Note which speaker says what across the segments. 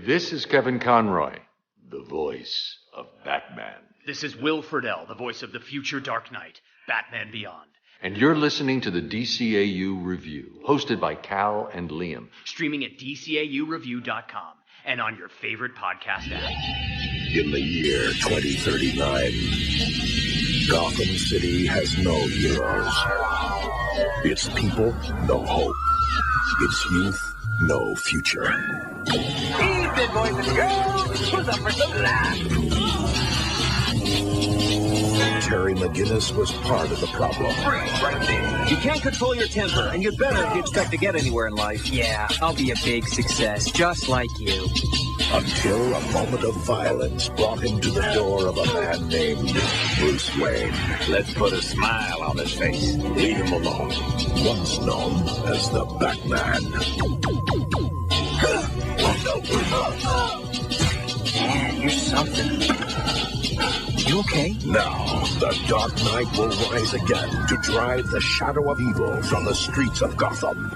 Speaker 1: This is Kevin Conroy, the voice of Batman.
Speaker 2: This is Will Friedle, the voice of the future Dark Knight, Batman Beyond.
Speaker 1: And you're listening to the DCAU Review, hosted by Cal and Liam.
Speaker 2: Streaming at DCAUreview.com and on your favorite podcast app.
Speaker 3: In the year 2039, Gotham City has no heroes. Its people, no hope. Its youth, no future.
Speaker 4: Evening, boys and girls. Who's up for some laughs?
Speaker 3: Terry McGinnis was part of the problem.
Speaker 4: Right there.
Speaker 5: You can't control your temper, and you'd better if you expect to get anywhere in life.
Speaker 6: Yeah, I'll be a big success, just like you.
Speaker 3: Until a moment of violence brought him to the door of a man named Bruce Wayne.
Speaker 5: Let's put a smile on his face.
Speaker 3: Leave him alone. Once known as the Batman.
Speaker 6: Man, you're something. You okay?
Speaker 3: Now, the Dark Knight will rise again to drive the shadow of evil from the streets of Gotham.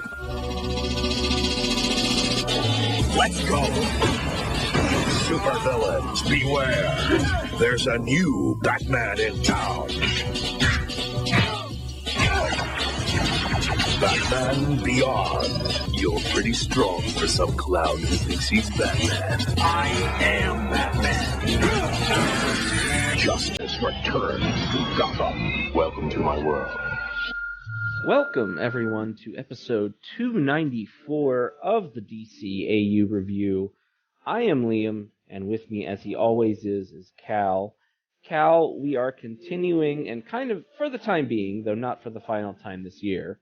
Speaker 3: Let's go! Supervillains, beware! There's a new Batman in town. Batman Beyond. You're pretty strong for some clown who thinks he's Batman. I am Batman. Justice returns to Gotham. Welcome to my world.
Speaker 7: Welcome, everyone, to episode 294 of the DCAU Review. I am Liam, and with me, as he always is Cal. Cal, we are continuing, and kind of, for the time being, though not for the final time this year,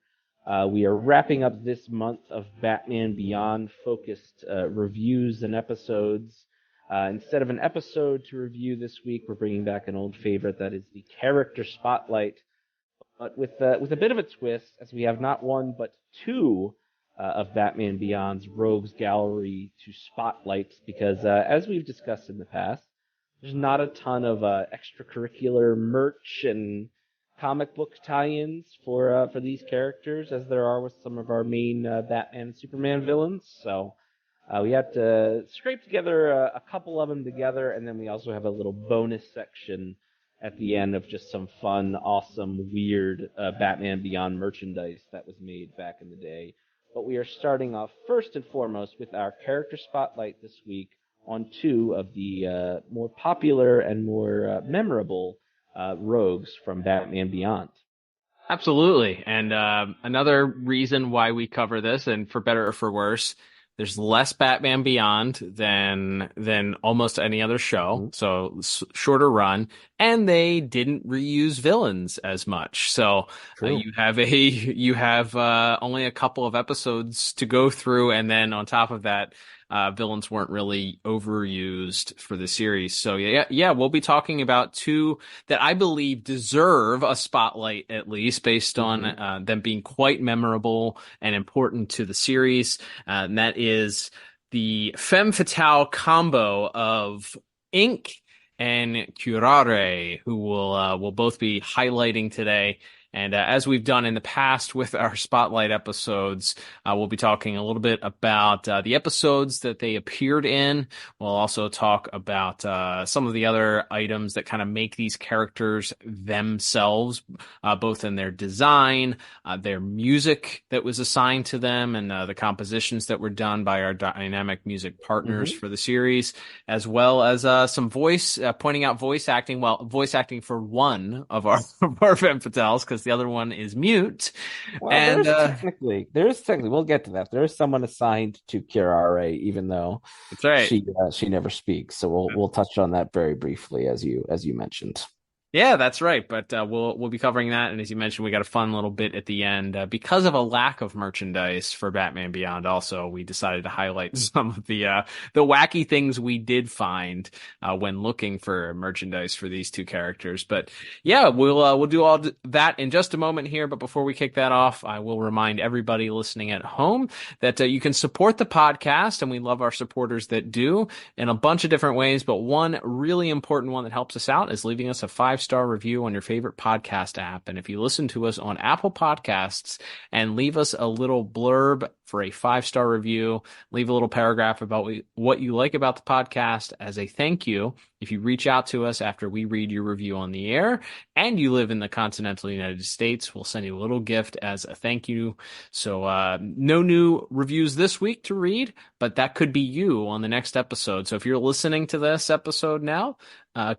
Speaker 7: we are wrapping up this month of Batman Beyond-focused reviews and episodes. Instead of an episode to review this week, we're bringing back an old favorite, that is the Character Spotlight, but with a bit of a twist, as we have not one but two of Batman Beyond's Rogues Gallery to spotlights, because as we've discussed in the past, there's not a ton of extracurricular merch and comic book tie-ins for these characters, as there are with some of our main Batman and Superman villains, so we had to scrape together a couple of them together, and then we also have a little bonus section at the end of just some fun, awesome, weird Batman Beyond merchandise that was made back in the day. But we are starting off first and foremost with our character spotlight this week on two of the more popular and more memorable rogues from Batman Beyond.
Speaker 8: Absolutely. And another reason why we cover this, and for better or for worse, there's less Batman Beyond than almost any other show, so shorter run, and they didn't reuse villains as much. So you have only a couple of episodes to go through, and then on top of that, villains weren't really overused for the series. So yeah, we'll be talking about two that I believe deserve a spotlight, at least based on them being quite memorable and important to the series. And that is the femme fatale combo of Inque and Curaré, who we'll both be highlighting today. And as we've done in the past with our Spotlight episodes, we'll be talking a little bit about the episodes that they appeared in. We'll also talk about some of the other items that kind of make these characters themselves, both in their design, their music that was assigned to them, and the compositions that were done by our dynamic music partners for the series, as well as some pointing out voice acting. Well, voice acting for one of our femme fatales, because the other one is mute.
Speaker 7: Well,
Speaker 8: and
Speaker 7: there is technically, we'll get to that. There is someone assigned to Curaré, even though
Speaker 8: that's right.
Speaker 7: She never speaks. So we'll touch on that very briefly, as you mentioned.
Speaker 8: Yeah, that's right. But we'll be covering that. And as you mentioned, we got a fun little bit at the end. Because of a lack of merchandise for Batman Beyond, also, we decided to highlight some of the wacky things we did find when looking for merchandise for these two characters. But yeah, we'll do all that in just a moment here. But before we kick that off, I will remind everybody listening at home that you can support the podcast, and we love our supporters that do, in a bunch of different ways. But one really important one that helps us out is leaving us a 5-star 5-star review on your favorite podcast app. And if you listen to us on Apple Podcasts and leave us a little blurb for a 5-star review, leave a little paragraph about what you like about the podcast as a thank you. If you reach out to us after we read your review on the air and you live in the continental United States, we'll send you a little gift as a thank you. So no new reviews this week to read, but that could be you on the next episode. So if you're listening to this episode now,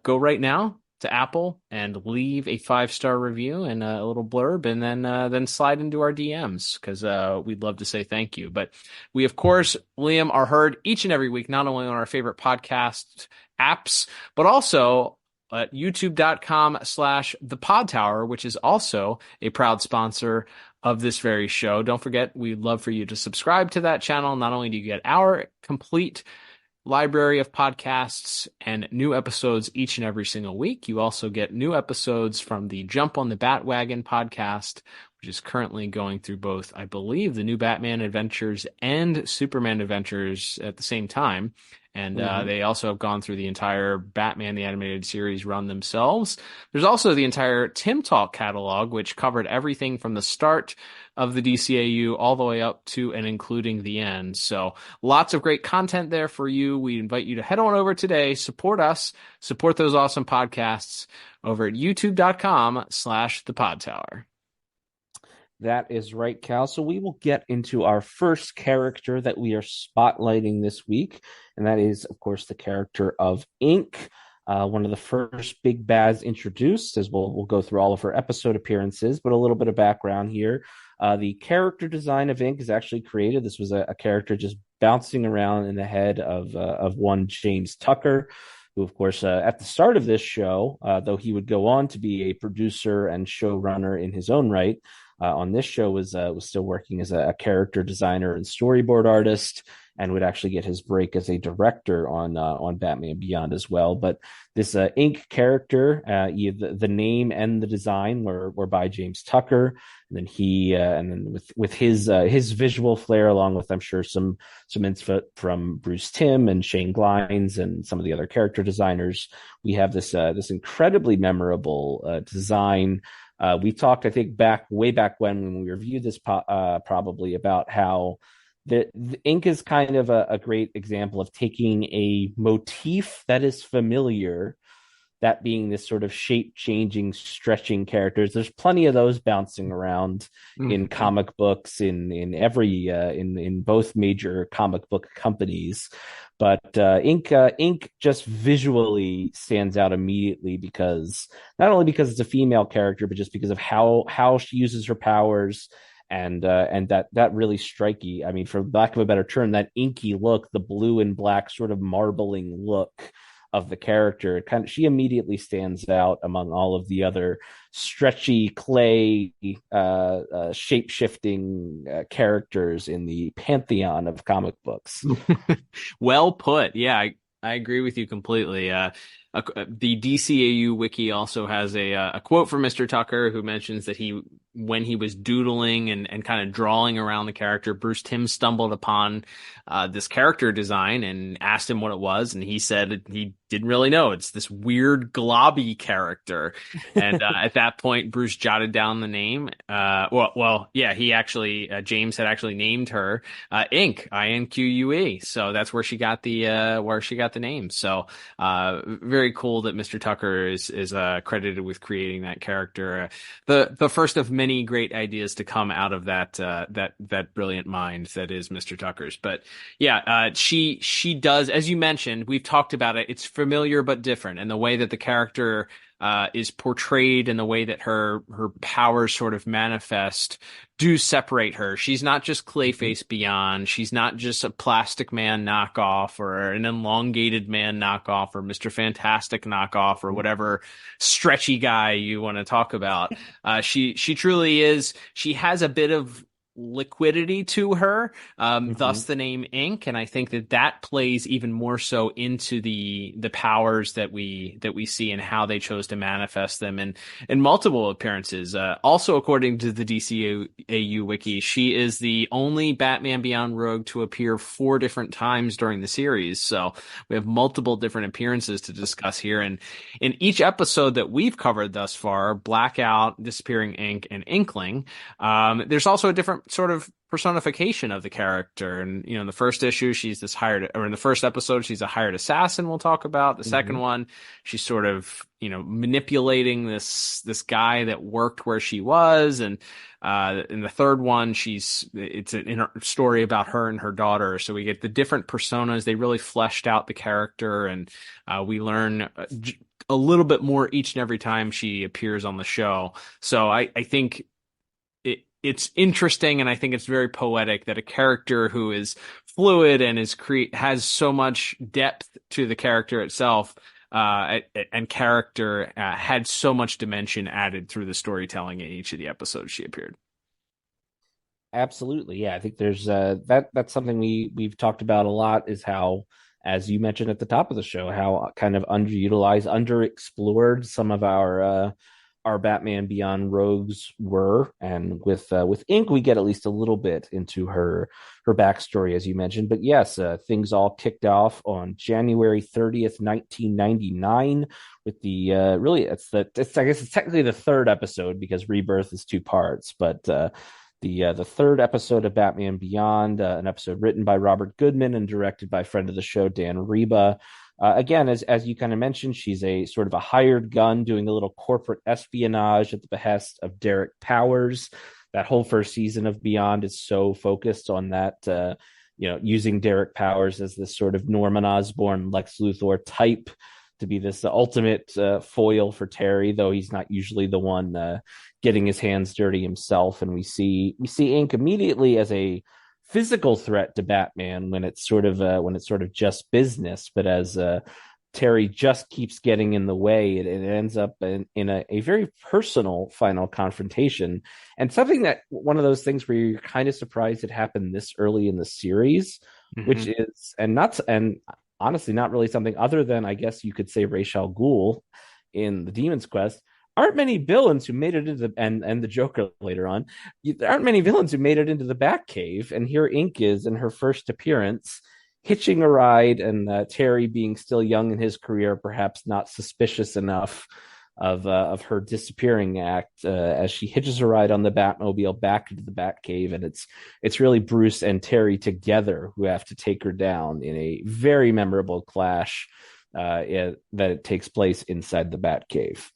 Speaker 8: go right now to Apple and leave a 5-star review and a little blurb, and then slide into our DMs, because we'd love to say thank you. But we, of course, Liam, are heard each and every week, not only on our favorite podcast apps, but also at youtube.com/thepodtower, which is also a proud sponsor of this very show. Don't forget, we'd love for you to subscribe to that channel. Not only do you get our complete library of podcasts and new episodes each and every single week, you also get new episodes from the Jump on the Bat-Wagon podcast, which is currently going through both, I believe, the new Batman Adventures and Superman Adventures at the same time. And they also have gone through the entire Batman the Animated Series run themselves. There's also the entire Tim Talk catalog, which covered everything from the start of the DCAU all the way up to and including the end. So lots of great content there for you. We invite you to head on over today, support us, support those awesome podcasts over at youtube.com/thepodtower.
Speaker 7: That is right, Cal. So we will get into our first character that we are spotlighting this week, and that is, of course, the character of Inque, one of the first big bads introduced, as we'll go through all of her episode appearances, but a little bit of background here. The character design of Inque is actually created. This was a character just bouncing around in the head of one James Tucker, who, of course, at the start of this show, though he would go on to be a producer and showrunner in his own right, on this show was still working as a character designer and storyboard artist, and would actually get his break as a director on Batman Beyond as well. But this Inque character, the name and the design were by James Tucker, and then and then with his visual flair, along with, I'm sure, some input from Bruce Timm and Shane Glines and some of the other character designers, we have this incredibly memorable design. We talked, I think, way back when we reviewed this probably, about how the Inque is kind of a great example of taking a motif that is familiar, that being this sort of shape-changing, stretching characters. There's plenty of those bouncing around in comic books, in both major comic book companies. But Inque just visually stands out immediately, because not only because it's a female character, but just because of how she uses her powers, and that really striky, I mean, for lack of a better term, that inky look, the blue and black sort of marbling look of the character, she immediately stands out among all of the other stretchy clay shape-shifting characters in the pantheon of comic books.
Speaker 8: Well put. Yeah, I agree with you completely. The DCAU wiki also has a quote from Mr. Tucker, who mentions that when he was doodling and kind of drawing around the character, Bruce Timm stumbled upon this character design and asked him what it was, and he said he didn't really know. It's this weird globby character. And at that point, Bruce jotted down the name. He actually, James had actually named her Inque, Inque. So that's where she got the name. So very cool that Mr. Tucker is credited with creating that character. The first of many great ideas to come out of that brilliant mind that is Mr. Tucker's. But yeah, she does, as you mentioned, we've talked about it. It's familiar but different, and the way that the character is portrayed and the way that her powers sort of manifest do separate her. She's not just Clayface Beyond. She's not just a Plastic Man knockoff or an Elongated Man knockoff or Mr. Fantastic knockoff or whatever stretchy guy you want to talk about. She truly is. She has a bit of liquidity to her, thus the name Inque. And I think that plays even more so into the powers that we see and how they chose to manifest them in multiple appearances. Also, according to the DCAU wiki, she is the only Batman Beyond rogue to appear 4 different times during the series. So we have multiple different appearances to discuss here. And in each episode that we've covered thus far, Blackout, Disappearing Inque, and Inkling, there's also a different sort of personification of the character. And, in the first issue, she's this in the first episode, she's a hired assassin we'll talk about. The second one, she's sort of, manipulating this guy that worked where she was. And in the third one, it's a story about her and her daughter. So we get the different personas. They really fleshed out the character, and we learn a little bit more each and every time she appears on the show. So I think it's interesting, and I think it's very poetic that a character who is fluid and has so much depth to the character itself and character had so much dimension added through the storytelling in each of the episodes she appeared.
Speaker 7: Absolutely, yeah. I think there's that's something we've talked about a lot, is how, as you mentioned at the top of the show, how kind of underutilized, underexplored some of our Batman Beyond rogues were. And with Inque, we get at least a little bit into her backstory, as you mentioned. But yes, things all kicked off on January 30th, 1999, with the I guess it's technically the third episode, because Rebirth is 2 parts, but the third episode of Batman Beyond, an episode written by Robert Goodman and directed by friend of the show Dan Reba. Again, as you kind of mentioned, she's a sort of a hired gun doing a little corporate espionage at the behest of Derek Powers. That whole first season of Beyond is so focused on that, using Derek Powers as this sort of Norman Osborn, Lex Luthor type to be this ultimate foil for Terry, though he's not usually the one getting his hands dirty himself. And we see Inque immediately as a physical threat to Batman when it's sort of just business, but as Terry just keeps getting in the way, it ends up in a very personal final confrontation, and something that one of those things where you're kind of surprised it happened this early in the series, which is and honestly not really something other than, I guess you could say, Ra's al Ghul in the Demon's Quest. Aren't many villains who made it into and the Joker later on. There aren't many villains who made it into the Batcave, and here Inque is in her first appearance, hitching a ride, and Terry, being still young in his career, perhaps not suspicious enough of her disappearing act, as she hitches a ride on the Batmobile back into the Batcave, and it's really Bruce and Terry together who have to take her down in a very memorable clash that takes place inside the Batcave.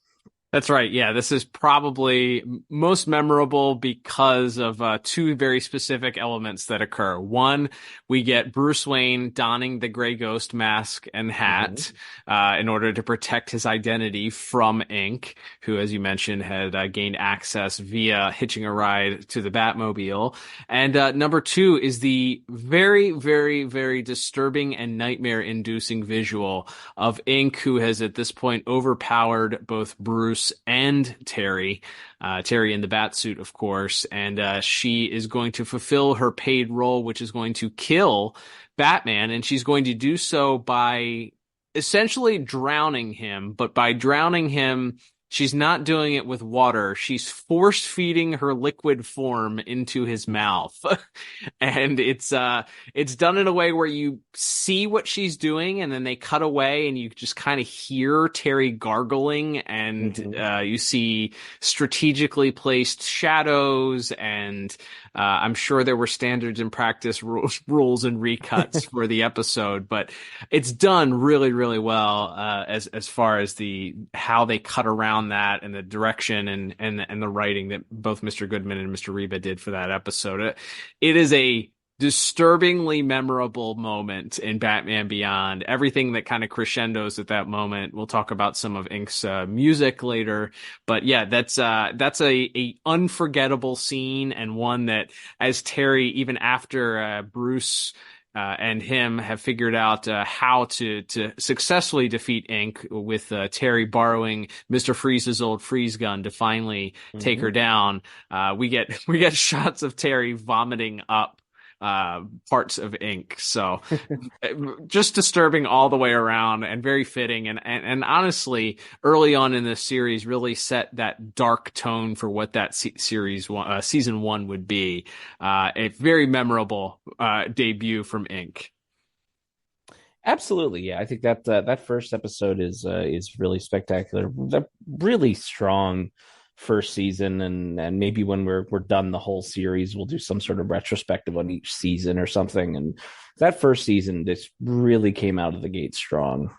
Speaker 8: That's right. Yeah, this is probably most memorable because of 2 very specific elements that occur. One, we get Bruce Wayne donning the Grey Ghost mask and hat in order to protect his identity from Inque, who, as you mentioned, had gained access via hitching a ride to the Batmobile. And number 2 is the very, very, very disturbing and nightmare-inducing visual of Inque, who has at this point overpowered both Bruce and Terry in the Batsuit, of course, and she is going to fulfill her paid role, which is going to kill Batman, and she's going to do so by essentially drowning him. But by drowning him, she's not doing it with water. She's force feeding her liquid form into his mouth. And it's done in a way where you see what she's doing, and then they cut away and you just kind of hear Terry gargling, and you see strategically placed shadows, and I'm sure there were standards and practice rules and recuts for the episode, but it's done really, really well as far as how they cut around that, and the direction and the writing that both Mr. Goodman and Mr. Reba did for that episode. It is a disturbingly memorable moment in Batman Beyond. Everything that kind of crescendos at that moment. We'll talk about some of Inque's music later, but yeah, that's a unforgettable scene, and one that, as Terry, even after Bruce and him have figured out how to successfully defeat Inque with Terry borrowing Mr. Freeze's old freeze gun to finally take her down. We get shots of Terry vomiting up parts of Inque. So just disturbing all the way around and very fitting. And honestly, early on in this series really set that dark tone for what that season 1 would be. A very memorable debut from Inque.
Speaker 7: Absolutely, yeah. I think that that first episode is really spectacular. The really strong first season, and maybe when we're done the whole series, we'll do some sort of retrospective on each season or something. And that first season, this really came out of the gate strong.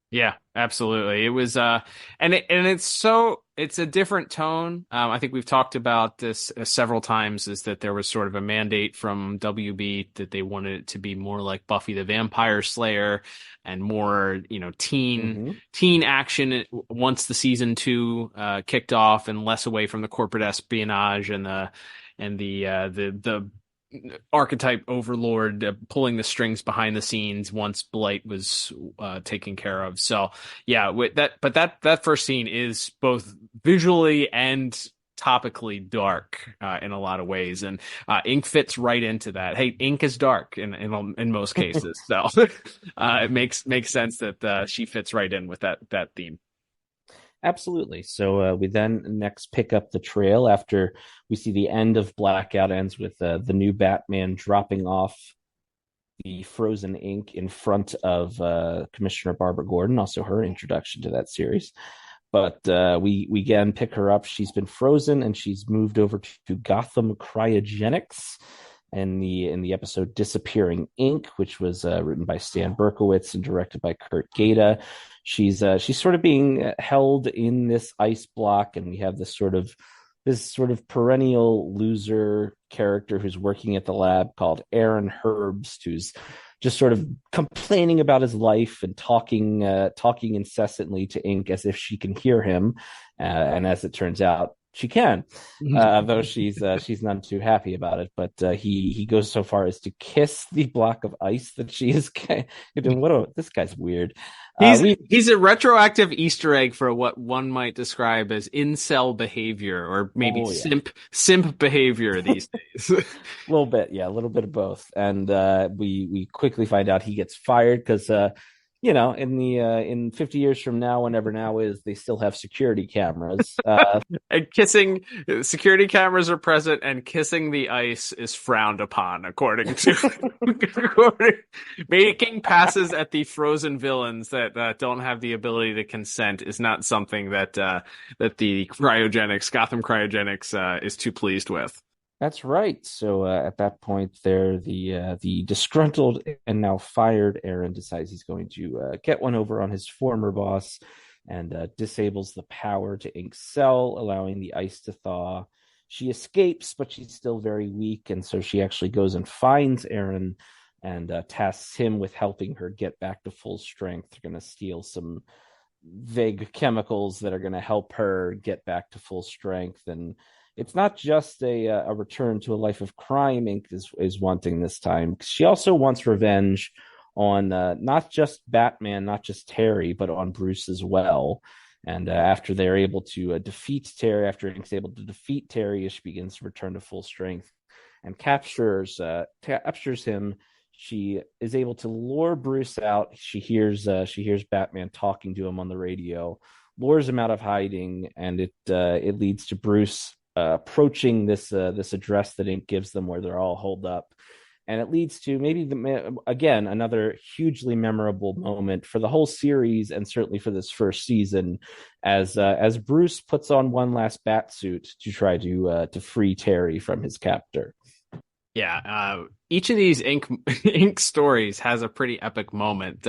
Speaker 8: Yeah, absolutely. It was, and it's a different tone. I think we've talked about this several times, is that there was sort of a mandate from WB that they wanted it to be more like Buffy the Vampire Slayer and more, teen action once the season 2 kicked off, and less away from the corporate espionage and the archetype overlord pulling the strings behind the scenes once Blight was taken care of. So yeah, that first scene is both visually and topically dark in a lot of ways, and Inque fits right into that. Hey, Inque is dark in most cases, so it makes sense that she fits right in with that theme.
Speaker 7: Absolutely. So we then next pick up the trail after we see the end of Blackout ends with the new Batman dropping off the frozen Inque in front of Commissioner Barbara Gordon, also her introduction to that series. But we again pick her up. She's been frozen and she's moved over to Gotham Cryogenics in the episode Disappearing Inque, which was written by Stan Berkowitz and directed by Kurt Gaeta. She's sort of being held in this ice block, and we have this sort of perennial loser character who's working at the lab called Aaron Herbst, who's just sort of complaining about his life and talking incessantly to Inque as if she can hear him, and as it turns out, she can, though she's not too happy about it. But he goes so far as to kiss the block of ice that she is doing. This guy's weird.
Speaker 8: He's a retroactive Easter egg for what one might describe as incel behavior, or maybe simp behavior these days.
Speaker 7: A little bit of both. And we quickly find out he gets fired because in 50 years from now, whenever now is, they still have security cameras.
Speaker 8: And security cameras are present, and kissing the ice is frowned upon, according to making passes at the frozen villains that don't have the ability to consent is not something that the Gotham Cryogenics is too pleased with.
Speaker 7: That's right. So at that point, the disgruntled and now fired Aaron decides he's going to get one over on his former boss, and disables the power to Inque's cell, allowing the ice to thaw. She escapes, but she's still very weak, and so she actually goes and finds Aaron and tasks him with helping her get back to full strength. They're going to steal some vague chemicals that are going to help her get back to full strength. And it's not just a return to a life of crime Inque is wanting this time. She also wants revenge on not just Batman, not just Terry, but on Bruce as well. And after they're able to defeat Terry, after Inque's able to defeat Terry, she begins to return to full strength and captures him. She is able to lure Bruce out. She hears Batman talking to him on the radio, lures him out of hiding, and it leads to Bruce approaching this address that Inque gives them, where they're all holed up, and it leads to maybe again another hugely memorable moment for the whole series, and certainly for this first season, as Bruce puts on one last bat suit to try to free Terry from his captor.
Speaker 8: Yeah, each of these Inque stories has a pretty epic moment.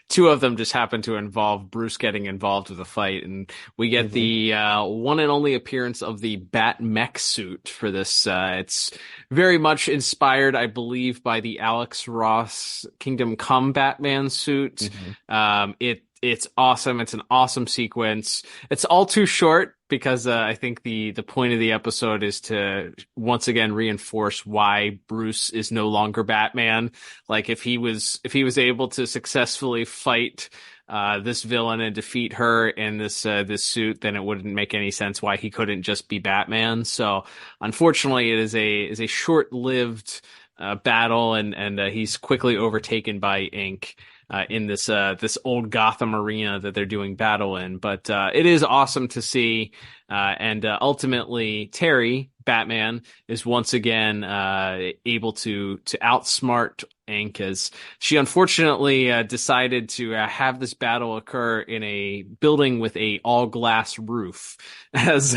Speaker 8: Two of them just happen to involve Bruce getting involved with a fight, and we get the one and only appearance of the Bat mech suit for this. It's very much inspired, I believe, by the Alex Ross Kingdom Come Batman suit. It's awesome. It's an awesome sequence. It's all too short. because I think the point of the episode is to once again reinforce why Bruce is no longer Batman. Like if he was able to successfully fight this villain and defeat her in this suit, then it wouldn't make any sense why he couldn't just be Batman. So unfortunately, it is a short-lived battle, and he's quickly overtaken by Inque in this old Gotham arena that they're doing battle in. But it is awesome to see, and ultimately Terry Batman is once again able to outsmart Inque, as she unfortunately decided to have this battle occur in a building with a all glass roof, as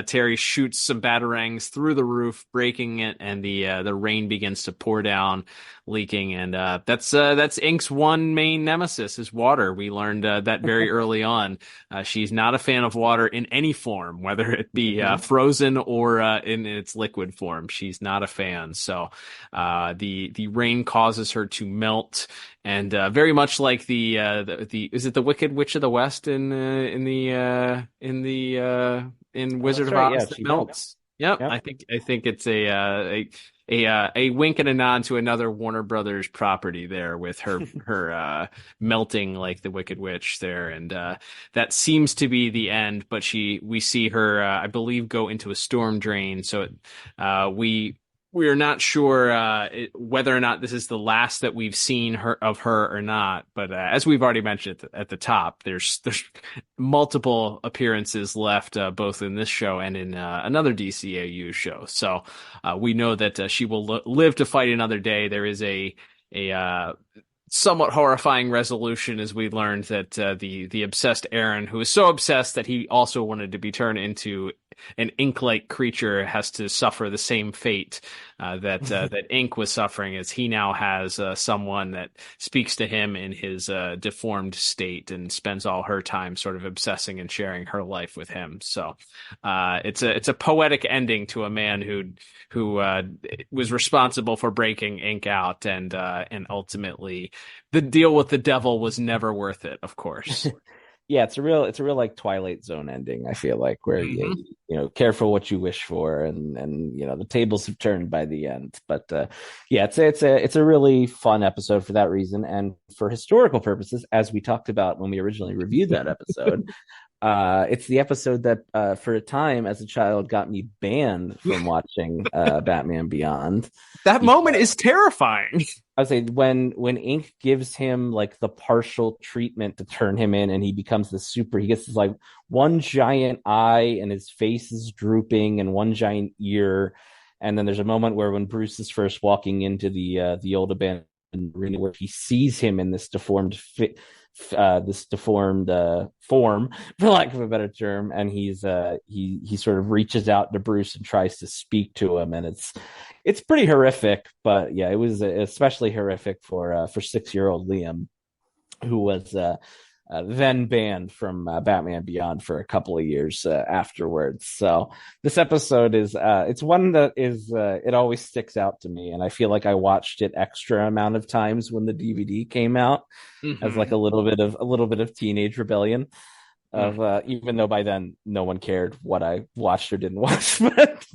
Speaker 8: Terry shoots some batarangs through the roof, breaking it, and the rain begins to pour down, leaking, and that's Inque's one main nemesis is water. We learned that very early on. She's not a fan of water in any form, whether it be frozen or in its liquid form. She's not a fan. So the rain causes her to melt, and very much like the is it the Wicked Witch of the West in Wizard of Oz that melts? Yep. I think it's a wink and a nod to another Warner Brothers property there, with her melting like the Wicked Witch there, and that seems to be the end. But we see her, I believe, go into a storm drain. So we are not sure whether or not this is the last that we've seen of her or not. But as we've already mentioned at the top, there's multiple appearances left, both in this show and in another DCAU show. So we know that she will live to fight another day. There is a somewhat horrifying resolution, as we learned that the obsessed Aaron, who is so obsessed that he also wanted to be turned into an Inque-like creature, has to suffer the same fate that Inque was suffering, as he now has someone that speaks to him in his deformed state and spends all her time sort of obsessing and sharing her life with him. So it's a poetic ending to a man who was responsible for breaking Inque out, and ultimately the deal with the devil was never worth it, of course.
Speaker 7: Yeah, it's a real like Twilight Zone ending, I feel like, where you careful what you wish for, and the tables have turned by the end. But yeah, it's a really fun episode for that reason, and for historical purposes, as we talked about when we originally reviewed that episode. It's the episode that for a time as a child got me banned from watching Batman Beyond.
Speaker 8: That moment is terrifying.
Speaker 7: I would say when Inque gives him like the partial treatment to turn him in, and he becomes he gets this like one giant eye and his face is drooping and one giant ear. And then there's a moment where when Bruce is first walking into the old abandoned arena, where he sees him in this deformed form, for lack of a better term, and he sort of reaches out to Bruce and tries to speak to him, and it's pretty horrific. But yeah, it was especially horrific for 6-year-old Liam, who was then banned from Batman Beyond for a couple of years afterwards. So this episode is it's one that is it always sticks out to me, and I feel like I watched it extra amount of times when the DVD came out, as like a little bit of teenage rebellion. Even though by then no one cared what I watched or didn't watch, but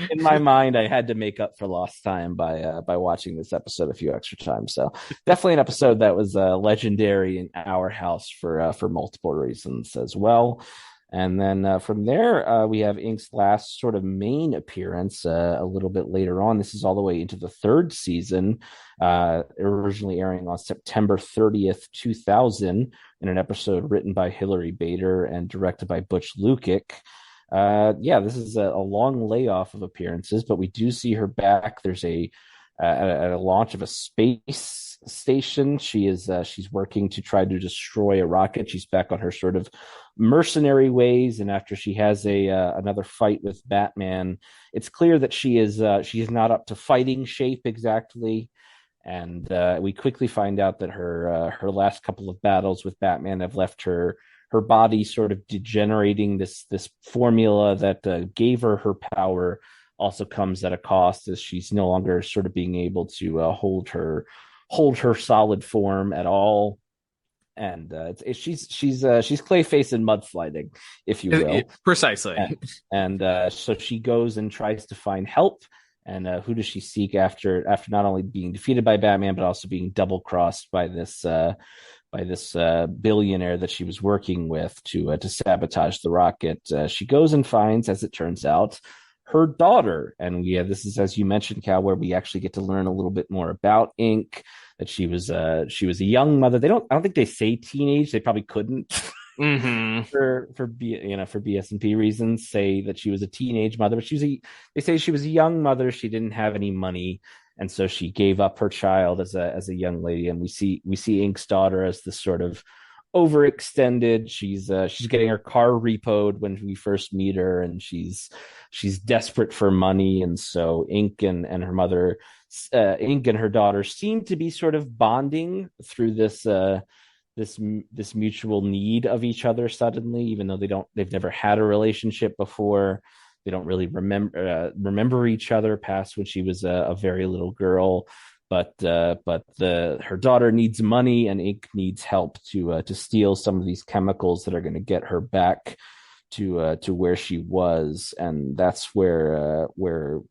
Speaker 7: in my mind I had to make up for lost time by watching this episode a few extra times. So definitely an episode that was legendary in our house for multiple reasons as well. And then from there, we have Inque's last sort of main appearance a little bit later on. This is all the way into the third season, originally airing on September 30th, 2000, in an episode written by Hilary Bader and directed by Butch Lukic. This is a long layoff of appearances, but we do see her back. There's a launch of a space station. She's working to try to destroy a rocket. She's back on her sort of mercenary ways, and after she has another fight with Batman, it's clear that she is not up to fighting shape exactly. And we quickly find out that her last couple of battles with Batman have left her body sort of degenerating. This formula that gave her power also comes at a cost, as she's no longer sort of being able to hold her solid form at all. and she's Clayface in mudsliding, if you will.
Speaker 8: Precisely.
Speaker 7: And so she goes and tries to find help. And who does she seek after not only being defeated by Batman, but also being double crossed by this billionaire that she was working with to sabotage the rocket? She goes and finds, as it turns out, her daughter. And this is, as you mentioned, Cal, where we actually get to learn a little bit more about Inque. That she was a young mother. I don't think they say teenage. They probably couldn't.
Speaker 8: Mm-hmm.
Speaker 7: for BS&P reasons, say that she was a teenage mother, but they say she was a young mother. She didn't have any money, and so she gave up her child as a young lady. And we see Inque's daughter as this sort of overextended. She's getting her car repoed when we first meet her, and she's desperate for money. And so Inque and her mother, Inque and her daughter, seem to be sort of bonding through this mutual need of each other suddenly, even though they've never had a relationship before. They don't really remember each other past when she was a very little girl. But her daughter needs money, and Inque needs help to steal some of these chemicals that are going to get her back to where she was. And that's where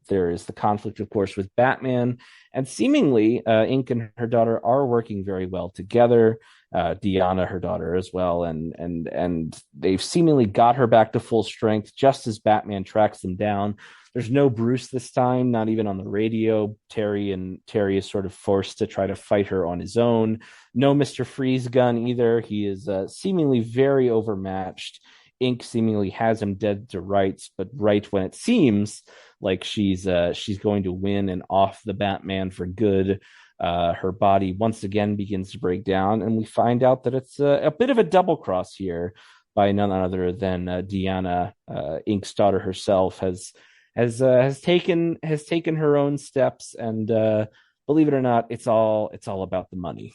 Speaker 7: there is the conflict, of course, with Batman. And seemingly Inque and her daughter are working very well together. Diana, her daughter, as well, and they've seemingly got her back to full strength just as Batman tracks them down. There's no Bruce this time, not even on the radio. Terry is sort of forced to try to fight her on his own. No Mr. Freeze gun either. He is seemingly very overmatched. Inque seemingly has him dead to rights, but right when it seems like she's going to win and off the Batman for good, her body once again begins to break down, and we find out that it's a bit of a double cross here by none other than Diana. Inque's daughter herself has taken her own steps, and believe it or not, it's all about the money.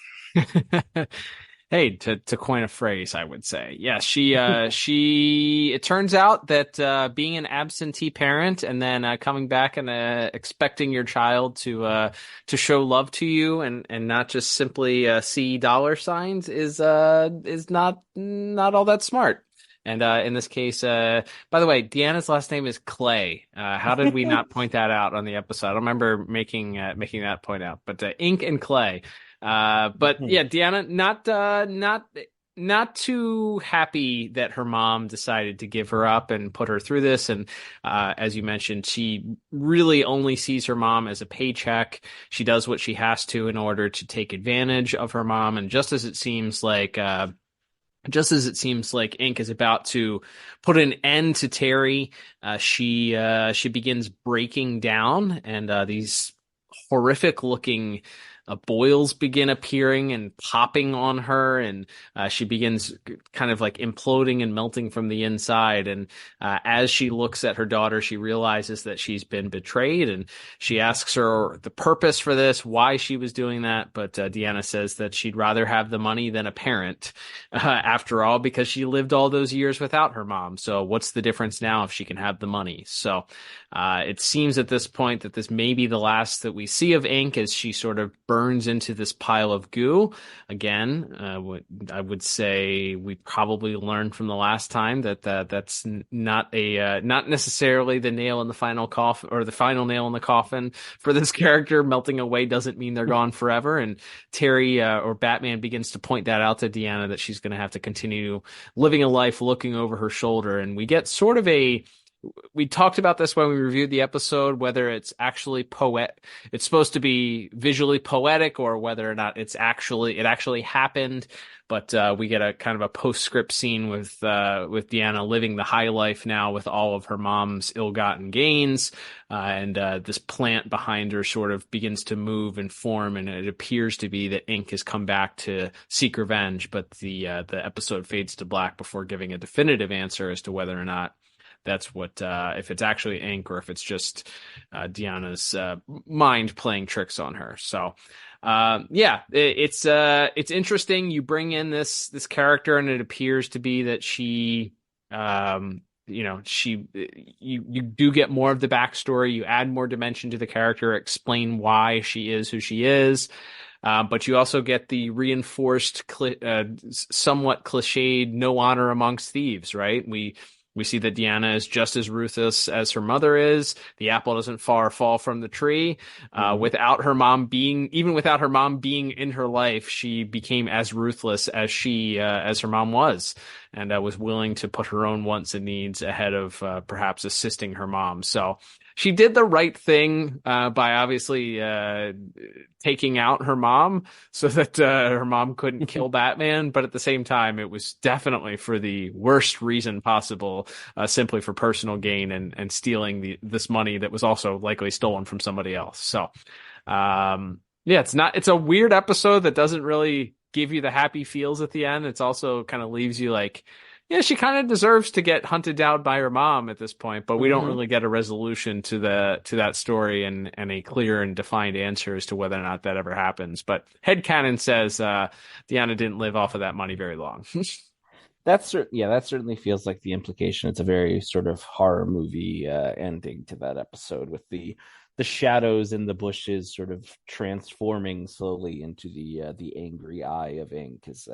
Speaker 8: Hey, to coin a phrase, I would say, yeah, it turns out that being an absentee parent and then coming back and expecting your child to show love to you and not just simply see dollar signs is not all that smart. And in this case, by the way, Deanna's last name is Clay. How did we not point that out on the episode? I don't remember making that point out, but Inque and Clay. But yeah, Deanna, not too happy that her mom decided to give her up and put her through this. And as you mentioned, she really only sees her mom as a paycheck. She does what she has to in order to take advantage of her mom. And just as it seems like Inque is about to put an end to Terry, she begins breaking down, and these horrific looking boils begin appearing and popping on her, and she begins kind of like imploding and melting from the inside. And as she looks at her daughter, she realizes that she's been betrayed, and she asks her the purpose for this, why she was doing that. But Deanna says that she'd rather have the money than a parent, after all, because she lived all those years without her mom. So what's the difference now if she can have the money? So it seems at this point that this may be the last that we see of Inque as she sort of burns into this pile of goo. Again, I would say we probably learned from the last time that that's not necessarily the nail in the final coffin, or the final nail in the coffin for this character. Melting away doesn't mean they're gone forever. And Terry or Batman begins to point that out to Deanna, that she's going to have to continue living a life looking over her shoulder. And we get sort of we talked about this when we reviewed the episode, whether it's actually it's supposed to be visually poetic, or whether or not it actually happened. But we get a kind of a postscript scene with Deanna living the high life now with all of her mom's ill-gotten gains, and this plant behind her sort of begins to move and form, and it appears to be that Inque has come back to seek revenge. But the episode fades to black before giving a definitive answer as to whether or not that's what, if it's actually Inque, or if it's just Deanna's mind playing tricks on her. So, yeah, it's interesting. You bring in this character, and it appears to be that she, you do get more of the backstory. You add more dimension to the character, explain why she is who she is. But you also get the reinforced, somewhat cliched "no honor amongst thieves," right? We see that Deanna is just as ruthless as her mother is. The apple doesn't far fall from the tree. Without her mom being in her life, she became as ruthless as as her mom was, and was willing to put her own wants and needs ahead of perhaps assisting her mom. So she did the right thing by obviously taking out her mom so that her mom couldn't kill Batman. But at the same time, it was definitely for the worst reason possible, simply for personal gain and stealing this money that was also likely stolen from somebody else. So, it's a weird episode that doesn't really give you the happy feels at the end. It's also kind of leaves you like, yeah, she kind of deserves to get hunted down by her mom at this point, but we don't really get a resolution to that story and a clear and defined answer as to whether or not that ever happens. But headcanon says Deanna didn't live off of that money very long.
Speaker 7: That certainly feels like the implication. It's a very sort of horror movie ending to that episode, with the shadows in the bushes sort of transforming slowly into the angry eye of Inque. Is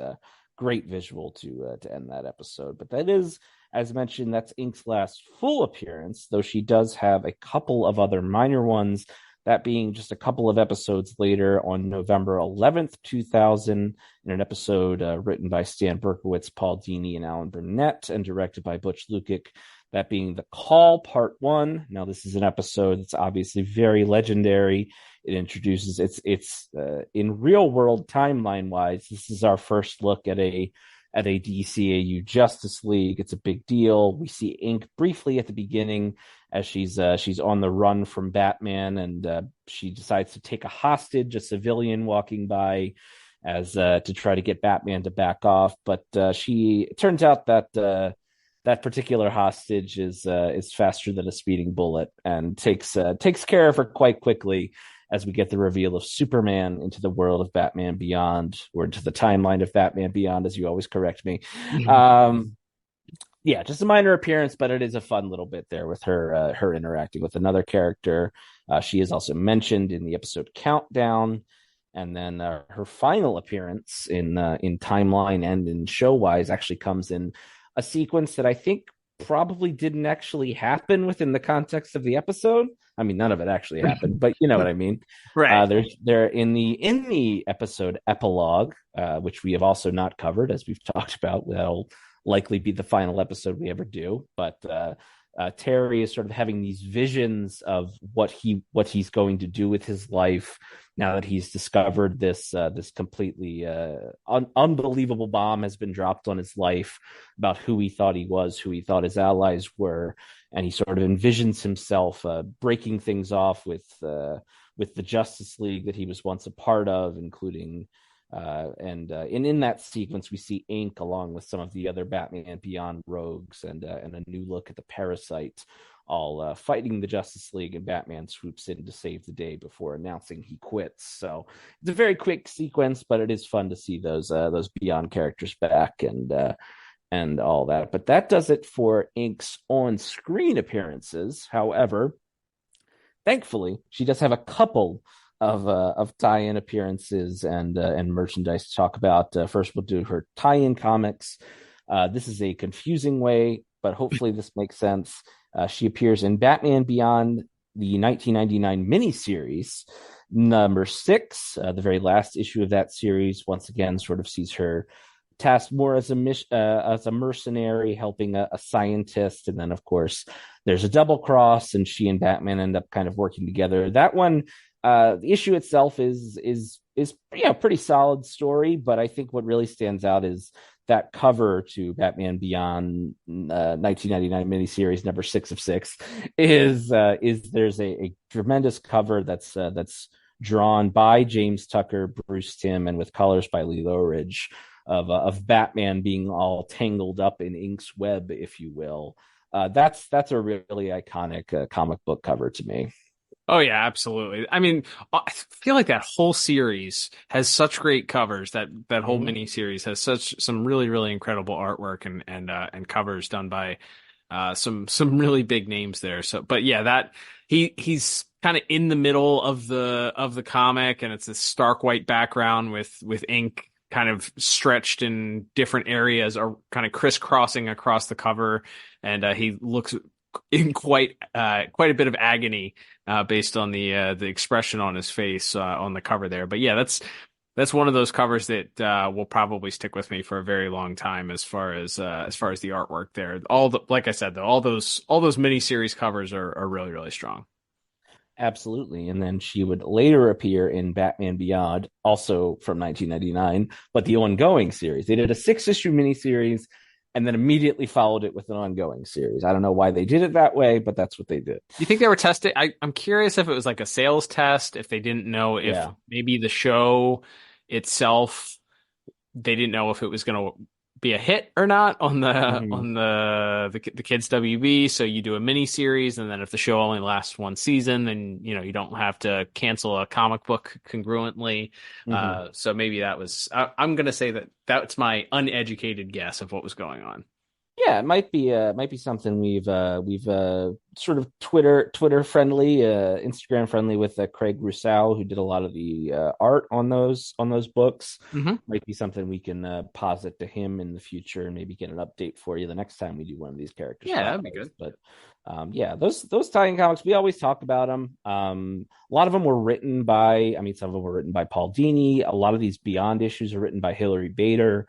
Speaker 7: great visual to end that episode. But that is, as mentioned, that's Inque's last full appearance, though she does have a couple of other minor ones, that being just a couple of episodes later on November 11th, 2000, in an episode written by Stan Berkowitz, Paul Dini, and Alan Burnett, and directed by Butch Lukic, that being The Call, Part 1. Now, this is an episode that's obviously very legendary. It introduces it's in real world timeline wise, this is our first look at a DCAU Justice League. It's a big deal. We see Inque briefly at the beginning as she's on the run from Batman, and she decides to take a hostage, a civilian walking by, as to try to get Batman to back off. But it turns out that that particular hostage is faster than a speeding bullet and takes care of her quite quickly, as we get the reveal of Superman into the world of Batman Beyond, or into the timeline of Batman Beyond, as you always correct me. Just a minor appearance, but it is a fun little bit there with her interacting with another character. She is also mentioned in the episode Countdown, and then her final appearance in timeline and in show-wise actually comes in a sequence that I think probably didn't actually happen within the context of the episode. I mean, none of it actually happened, but you know what I mean.
Speaker 8: Right.
Speaker 7: They're in the episode epilogue, which we have also not covered, as we've talked about. That'll likely be the final episode we ever do. But Terry is sort of having these visions of what he's going to do with his life now that he's discovered this completely unbelievable bomb has been dropped on his life about who he thought he was, who he thought his allies were, and he sort of envisions himself breaking things off with the Justice League that he was once a part of, including and in that sequence we see Inque along with some of the other Batman Beyond rogues and a new look at the Parasite, all fighting the Justice League, and Batman swoops in to save the day before announcing he quits. So it's a very quick sequence, but it is fun to see those Beyond characters back and all that. But that does it for Inque's on-screen appearances. However, thankfully, she does have a couple of tie-in appearances and merchandise to talk about. First, we'll do her tie-in comics. This is a confusing way, but hopefully this makes sense. She appears in Batman Beyond, the 1999 miniseries, number 6, the very last issue of that series. Once again, sort of sees her tasked more as a mercenary, helping a scientist, and then of course there's a double cross, and she and Batman end up kind of working together. That one, the issue itself is a pretty solid story, but I think what really stands out is that cover to Batman Beyond 1999 miniseries number 6 of 6 is there's a tremendous cover that's drawn by James Tucker, Bruce Timm, and with colors by Lee Lowridge of Batman being all tangled up in Inque's web, if you will. That's a really iconic comic book cover to me.
Speaker 8: Oh yeah, absolutely. I mean, I feel like that whole series has such great covers. That whole mini series has some really, really incredible artwork and covers done by some really big names there. So, but yeah, that he's kind of in the middle of the comic, and it's a stark white background with ink kind of stretched in different areas or kind of crisscrossing across the cover, and he looks in quite a bit of agony based on the expression on his face on the cover there. But yeah, that's one of those covers that will probably stick with me for a very long time as far as the artwork there. Like I said, though, all those miniseries covers are really, really strong.
Speaker 7: Absolutely. And then she would later appear in Batman Beyond, also from 1999, but the ongoing series. They did a 6-issue miniseries and then immediately followed it with an ongoing series. I don't know why they did it that way, but that's what they did.
Speaker 8: You think they were testing? I'm curious if it was like a sales test, if they didn't know if maybe the show itself, they didn't know if it was going to be a hit or not on the kids WB. So you do a mini series, and then if the show only lasts one season, then you don't have to cancel a comic book congruently. So maybe that was. I'm going to say that's my uneducated guess of what was going on.
Speaker 7: Yeah, it might be something we've sort of Twitter friendly, Instagram friendly with Craig Roussel, who did a lot of the art on those books. Might be something we can posit to him in the future and maybe get an update for you the next time we do one of these characters.
Speaker 8: Yeah, that'd be good.
Speaker 7: But those tie-in comics, we always talk about them. A lot of them were written by, some of them were written by Paul Dini. A lot of these Beyond issues are written by Hilary Bader.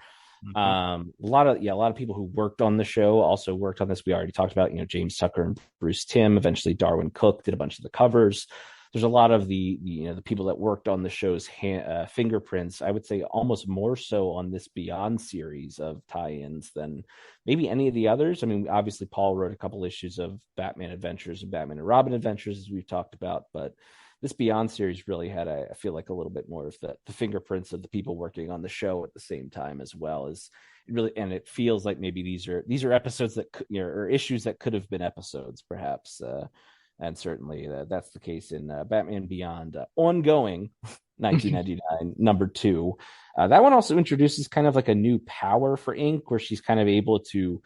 Speaker 7: A lot of people who worked on the show also worked on this. We already talked about, James Tucker and Bruce Timm. Eventually, Darwin Cook did a bunch of the covers. There's a lot of the people that worked on the show's fingerprints. I would say almost more so on this Beyond series of tie-ins than maybe any of the others. Obviously, Paul wrote a couple issues of Batman Adventures and Batman and Robin Adventures, as we've talked about, but this Beyond series really had, I feel like, a little bit more of the fingerprints of the people working on the show at the same time, as well as and it feels like maybe these are episodes that or issues that could have been episodes, perhaps, and certainly that's the case in Batman Beyond ongoing 1999 number 2. That one also introduces kind of like a new power for Inque, where she's kind of able to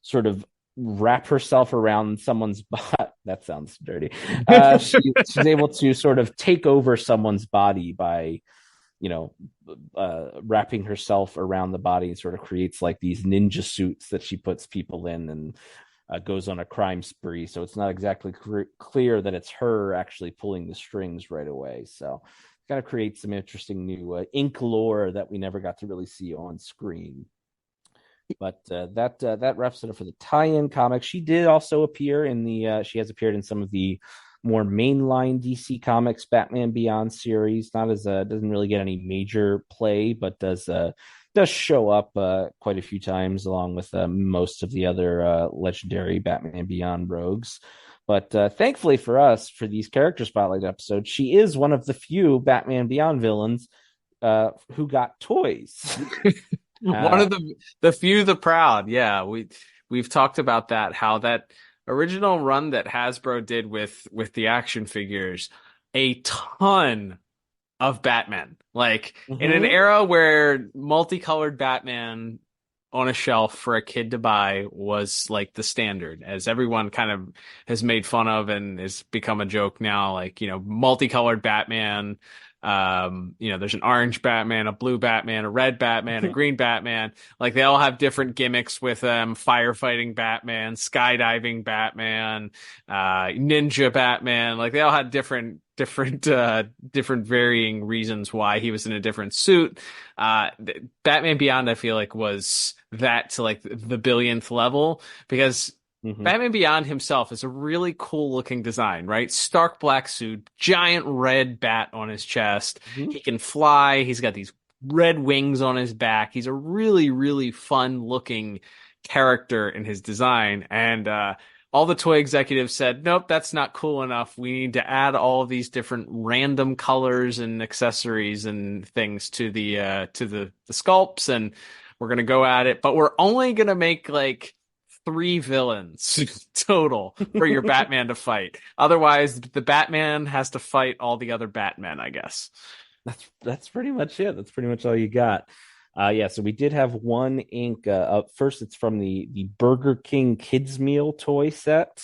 Speaker 7: sort of wrap herself around someone's body. That sounds dirty. She's able to sort of take over someone's body by, wrapping herself around the body, and sort of creates like these ninja suits that she puts people in, and goes on a crime spree. So it's not exactly clear that it's her actually pulling the strings right away. So it kind of creates some interesting new Inque lore that we never got to really see on screen. But that wraps it up for the tie-in comics. She did also appear in she has appeared in some of the more mainline DC Comics Batman Beyond series. Not as doesn't really get any major play, but does show up quite a few times along with most of the other legendary Batman Beyond rogues. But thankfully for us, for these character spotlight episodes, she is one of the few Batman Beyond villains who got toys.
Speaker 8: One of the few, the proud. Yeah, we've talked about that, how that original run that Hasbro did with the action figures, a ton of Batman. Like in an era where multicolored Batman on a shelf for a kid to buy was like the standard, as everyone kind of has made fun of and has become a joke now. Like, multicolored Batman. There's an orange Batman, a blue Batman, a red Batman, a green Batman. Like, they all have different gimmicks with them. Firefighting Batman, skydiving Batman, ninja Batman. Like, they all had different varying reasons why he was in a different suit. Batman Beyond, I feel like, was that to like the billionth level, because Batman Beyond himself is a really cool looking design, right? Stark black suit, giant red bat on his chest. He can fly. He's got these red wings on his back. He's a really, really fun looking character in his design. And all the toy executives said, nope, that's not cool enough. We need to add all of these different random colors and accessories and things to the sculpts, and we're gonna go at it. But we're only gonna make like 3 villains total for your Batman to fight. Otherwise, the Batman has to fight all the other Batmen, I guess.
Speaker 7: That's pretty much it. That's pretty much all you got. So we did have one Inque up first. It's from the Burger King Kids Meal toy set.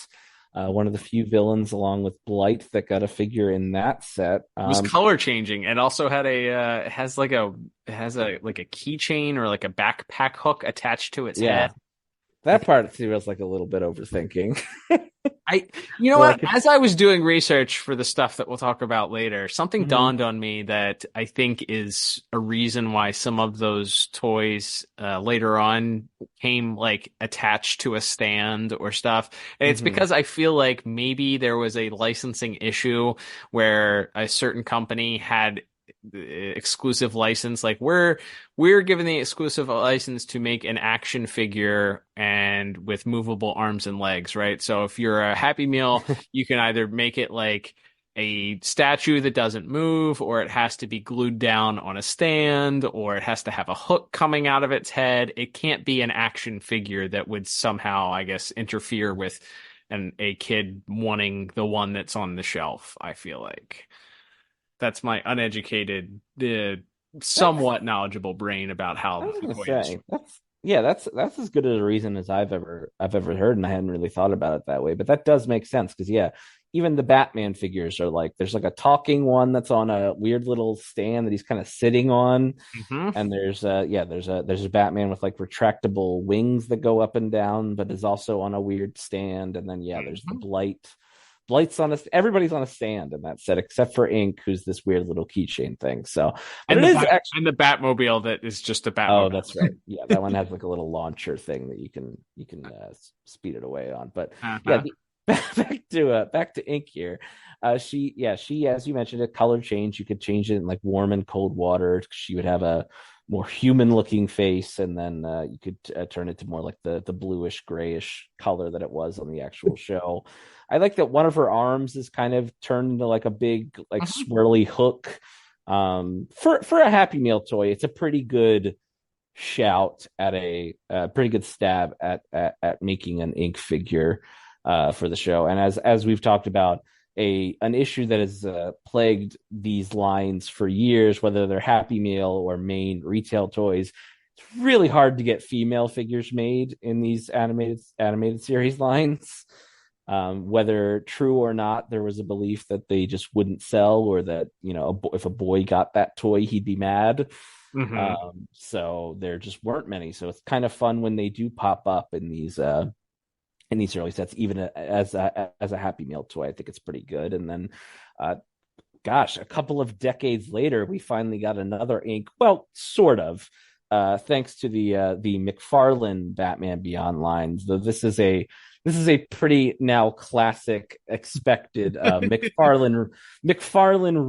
Speaker 7: one of the few villains, along with Blight, that got a figure in that set.
Speaker 8: It was color changing. It also had a has like a keychain or like a backpack hook attached to its head.
Speaker 7: That part feels like a little bit overthinking.
Speaker 8: What? As I was doing research for the stuff that we'll talk about later, something dawned on me that I think is a reason why some of those toys later on came like attached to a stand or stuff. And it's because I feel like maybe there was a licensing issue where a certain company had exclusive license, like we're given the exclusive license to make an action figure and with movable arms and legs, right? So if you're a Happy Meal, you can either make it like a statue that doesn't move, or it has to be glued down on a stand, or it has to have a hook coming out of its head. It can't be an action figure that would somehow, I guess, interfere with a kid wanting the one that's on the shelf, I feel like. That's my uneducated, somewhat knowledgeable brain about how.
Speaker 7: I was going to say that's as good a reason as I've ever heard, and I hadn't really thought about it that way. But that does make sense because even the Batman figures are like there's like a talking one that's on a weird little stand that he's kind of sitting on, and there's a Batman with like retractable wings that go up and down, but is also on a weird stand, and then there's the Blight. Blight's everybody's on a stand in that set except for Inque, who's this weird little keychain thing. So,
Speaker 8: and the Batmobile that is just a Batmobile.
Speaker 7: Oh, that's right. Yeah, that one has like a little launcher thing that you can speed it away on. But back to Inque here. She as you mentioned, a color change. You could change it in like warm and cold water. She would have a more human looking face, and then you could turn it to more like the bluish grayish color that it was on the actual show. I like that one of her arms is kind of turned into like a big like swirly hook. For a Happy Meal toy, it's a pretty good shout at a pretty good stab at making an Inque figure for the show. And as we've talked about, an issue that has plagued these lines for years, whether they're Happy Meal or main retail toys, it's really hard to get female figures made in these animated series lines. Whether true or not, there was a belief that they just wouldn't sell, or that if a boy got that toy, he'd be mad. So there just weren't many. So it's kind of fun when they do pop up in these early sets, even as a Happy Meal toy. I think it's pretty good. And then, a couple of decades later, we finally got another Inque. Well, sort of, thanks to the McFarlane Batman Beyond lines. Though this is a pretty now classic expected McFarlane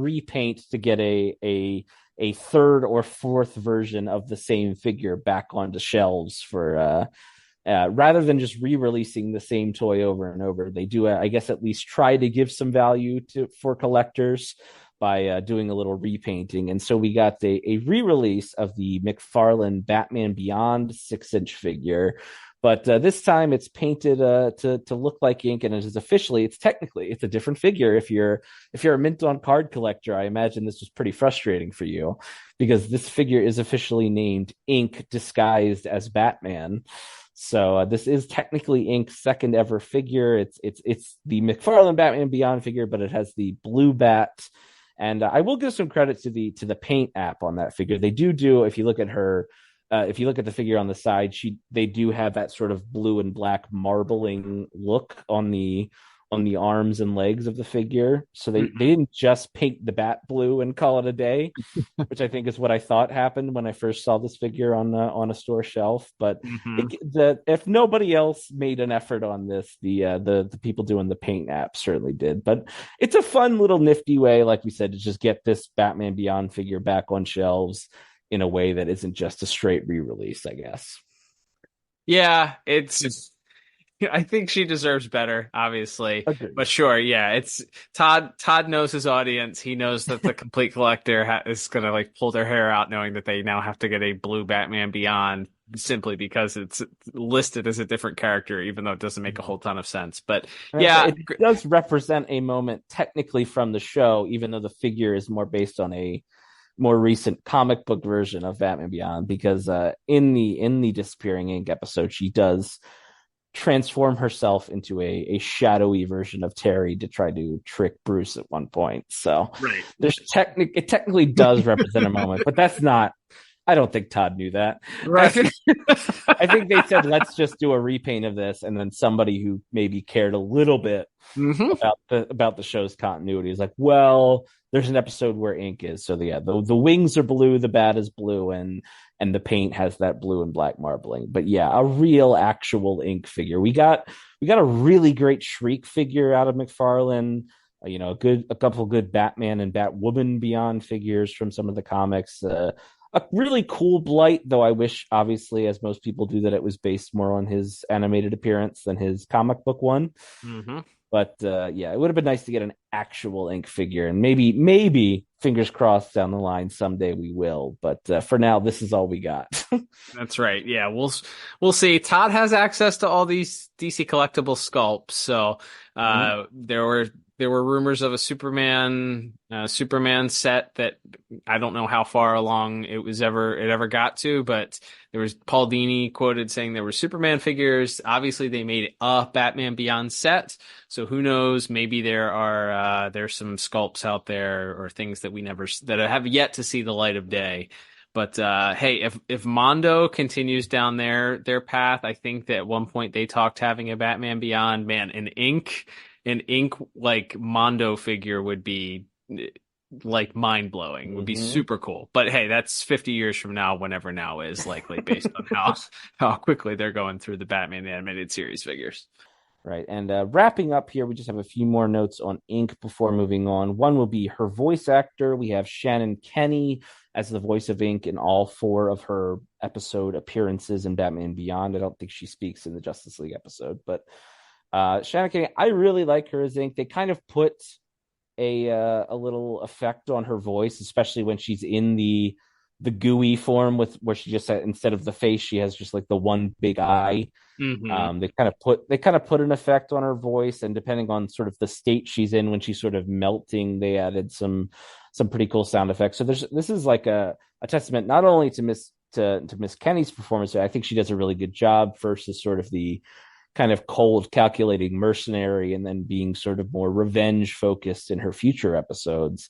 Speaker 7: repaint to get a third or fourth version of the same figure back onto shelves for. Rather than just re-releasing the same toy over and over, they do, I guess, at least try to give some value for collectors by doing a little repainting. And so we got a re-release of the McFarlane Batman Beyond 6-inch figure, but this time it's painted to look like Inque, and it's a different figure. If you're a mint on card collector, I imagine this was pretty frustrating for you, because this figure is officially named Inque disguised as Batman. So this is technically Inque's second ever figure. It's the McFarlane Batman Beyond figure, but it has the blue bat. And I will give some credit to the paint app on that figure. They do if you look at her, if you look at the figure on the side, they do have that sort of blue and black marbling look on the arms and legs of the figure. So they didn't just paint the bat blue and call it a day, which I think is what I thought happened when I first saw this figure on a store shelf. But if nobody else made an effort on this, the people doing the paint app certainly did. But it's a fun little nifty way, like we said, to just get this Batman Beyond figure back on shelves in a way that isn't just a straight re-release, I guess.
Speaker 8: Yeah, I think she deserves better, obviously. Okay. But sure, yeah, it's Todd knows his audience. He knows that the complete collector is going to like pull their hair out knowing that they now have to get a blue Batman Beyond simply because it's listed as a different character, even though it doesn't make a whole ton of sense. But yeah,
Speaker 7: it does represent a moment technically from the show, even though the figure is more based on a more recent comic book version of Batman Beyond, because in the Disappearing Inque episode, she does transform herself into a shadowy version of Terry to try to trick Bruce at one point. So
Speaker 8: Right.
Speaker 7: it technically does represent a moment, but that's not. I don't think Todd knew that.
Speaker 8: Right.
Speaker 7: I think they said, let's just do a repaint of this, and then somebody who maybe cared a little bit about the show's continuity is like, well, there's an episode where ink is, so the wings are blue, the bat is blue, and the paint has that blue and black marbling. But yeah, a real actual ink figure. We got a really great Shriek figure out of McFarlane. A couple good Batman and Batwoman Beyond figures from some of the comics. A really cool Blight, though I wish, obviously, as most people do, that it was based more on his animated appearance than his comic book one.
Speaker 8: Mm-hmm.
Speaker 7: But yeah, it would have been nice to get an actual ink figure, and maybe fingers crossed down the line someday we will. But for now, this is all we got.
Speaker 8: That's right. Yeah, we'll see. Todd has access to all these DC collectible sculpts, so there were rumors of a Superman set that I don't know how far along it ever got to, but there was Paul Dini quoted saying there were Superman figures. Obviously, they made a Batman Beyond set, so who knows? Maybe there's some sculpts out there or things that have yet to see the light of day. But hey, if Mondo continues down their path, I think that at one point they talked having a Batman Beyond. Man, an ink like Mondo figure would be like mind blowing. Would be super cool. But hey, that's 50 years from now, whenever now is, likely, based on how quickly they're going through the Batman animated series figures.
Speaker 7: Right. And wrapping up here, we just have a few more notes on Ink before moving on. One will be her voice actor. We have Shannon Kenny as the voice of Ink in all 4 of her episode appearances in Batman Beyond. I don't think she speaks in the Justice League episode, but Shannon Kenny, I really like her as Ink. They kind of put a little effect on her voice, especially when she's in the gooey form where she just, instead of the face, she has just like the one big eye.
Speaker 8: Mm-hmm.
Speaker 7: They kind of put an effect on her voice, and depending on sort of the state she's in when she's sort of melting, they added some pretty cool sound effects. So this is like a testament not only to Miss Kenny's performance. I think she does a really good job versus sort of the kind of cold, calculating mercenary, and then being sort of more revenge focused in her future episodes.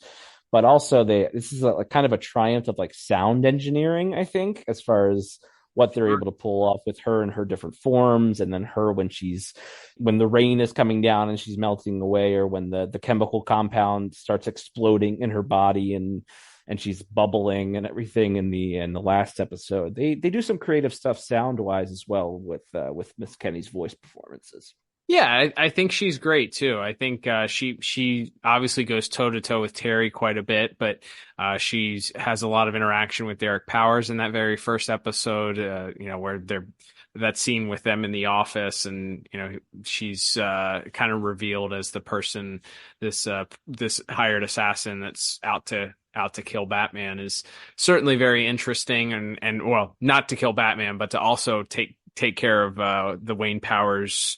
Speaker 7: But also, this is a kind of a triumph of like sound engineering, I think, as far as what they're able to pull off with her and her different forms, and then her when the rain is coming down and she's melting away, or when the chemical compound starts exploding in her body and she's bubbling and everything in the last episode. They do some creative stuff sound wise as well with Miss Kenny's voice performances.
Speaker 8: Yeah, I think she's great too. I think she obviously goes toe to toe with Terry quite a bit, but she has a lot of interaction with Derek Powers in that very first episode. Where that scene with them in the office, and she's kind of revealed as the person, this hired assassin that's out to kill Batman, is certainly very interesting, and well, not to kill Batman, but to also take care of the Wayne Powers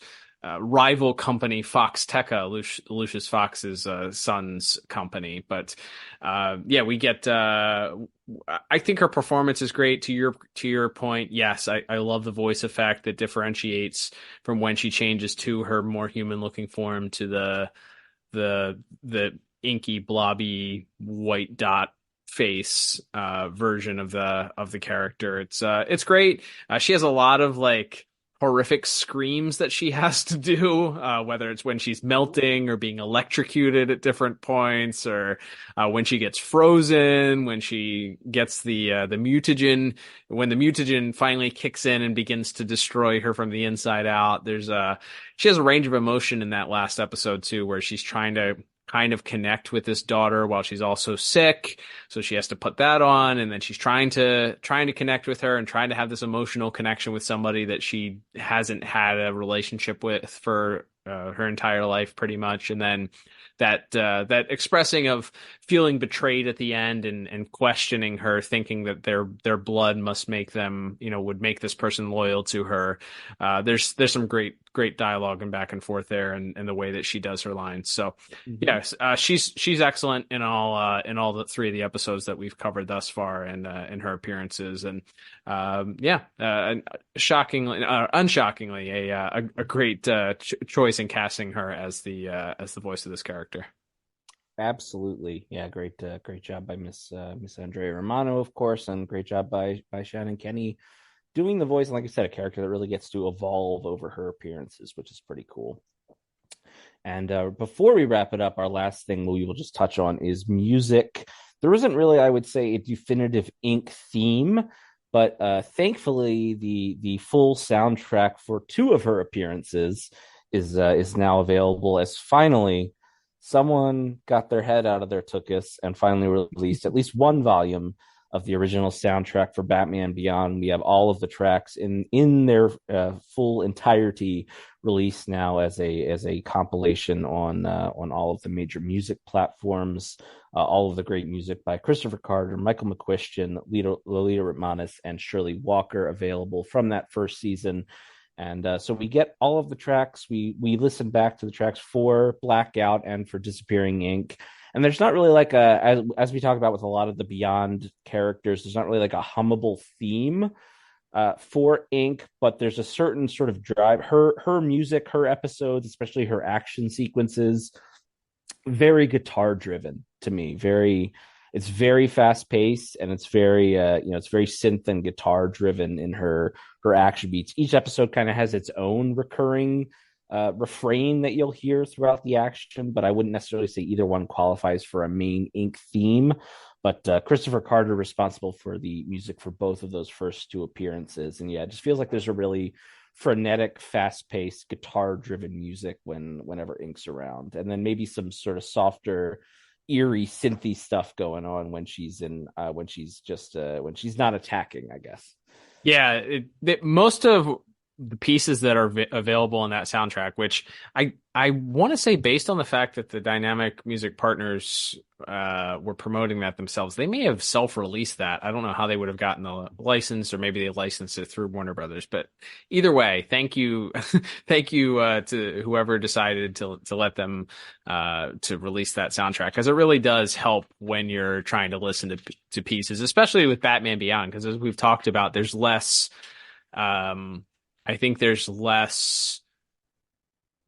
Speaker 8: rival company, Fox Tekka, Lucius Fox's son's company. But we get. I think her performance is great. To your point, yes, I love the voice effect that differentiates from when she changes to her more human looking form to the inky, blobby, white dot face version of the character. It's great. She has a lot of like horrific screams that she has to do, whether it's when she's melting or being electrocuted at different points, or when she gets frozen, when she gets the mutagen, when the mutagen finally kicks in and begins to destroy her from the inside out. She has a range of emotion in that last episode too, where she's trying to kind of connect with this daughter while she's also sick, so she has to put that on, and then she's trying to connect with her and trying to have this emotional connection with somebody that she hasn't had a relationship with for her entire life, pretty much. And then that expressing of feeling betrayed at the end and questioning her, thinking that their blood must make them, would make this person loyal to her. There's some great great dialogue and back and forth there, and the way that she does her lines. So yes, she's excellent in all the 3 of the episodes that we've covered thus far, and in her appearances, and unshockingly, a great choice in casting her as the voice of this character.
Speaker 7: Absolutely. Yeah, great job by Miss Andrea Romano, of course, and great job by Shannon Kenny doing the voice. And like I said, a character that really gets to evolve over her appearances, which is pretty cool. And before we wrap it up, our last thing we will just touch on is music. There isn't really, I would say, a definitive Inque theme, but thankfully the full soundtrack for 2 of her appearances is now available, as finally someone got their head out of their tuchus and finally released at least 1 volume of the original soundtrack for Batman Beyond. We have all of the tracks in their full entirety released now as a compilation on all of the major music platforms. All of the great music by Christopher Carter, Michael McQuistion, Lolita Ritmanis, and Shirley Walker available from that first season. And so we get all of the tracks. We listen back to the tracks for Blackout and for Disappearing Inc. And there's not really like as we talk about with a lot of the Beyond characters, there's not really like a hummable theme for Inque, but there's a certain sort of drive. Her music, her episodes, especially her action sequences, very guitar driven to me. It's very fast paced, and it's very it's very synth and guitar driven in her action beats. Each episode kind of has its own recurring refrain that you'll hear throughout the action, but I wouldn't necessarily say either one qualifies for a main Inque theme. But Christopher Carter responsible for the music for both of those first 2 appearances, and it just feels like there's a really frenetic, fast-paced, guitar-driven music whenever Inque's around, and then maybe some sort of softer, eerie, synthy stuff going on when she's when she's not attacking, I guess.
Speaker 8: Yeah, most of the pieces that are available in that soundtrack, which I want to say, based on the fact that the Dynamic Music Partners were promoting that themselves, they may have self-released that. I don't know how they would have gotten the license, or maybe they licensed it through Warner Brothers. But either way, thank you to whoever decided to let them to release that soundtrack, because it really does help when you're trying to listen to pieces, especially with Batman Beyond, because as we've talked about, there's less. I think there's less,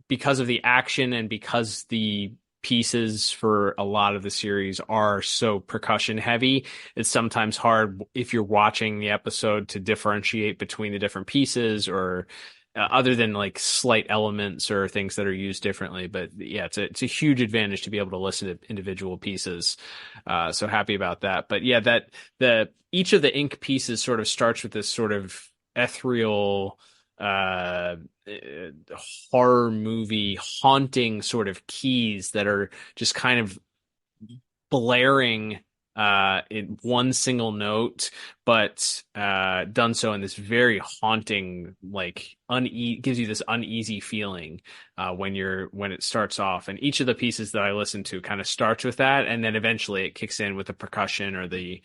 Speaker 8: because of the action and because the pieces for a lot of the series are so percussion heavy. It's sometimes hard, if you're watching the episode, to differentiate between the different pieces, or other than like slight elements or things that are used differently. But yeah, it's a huge advantage to be able to listen to individual pieces. So happy about that. But yeah, each of the Inque pieces sort of starts with this sort of ethereal horror movie haunting sort of keys that are just kind of blaring in one single note, but done so in this very haunting, like gives you this uneasy feeling when it starts off. And each of the pieces that I listen to kind of starts with that, and then eventually it kicks in with the percussion or the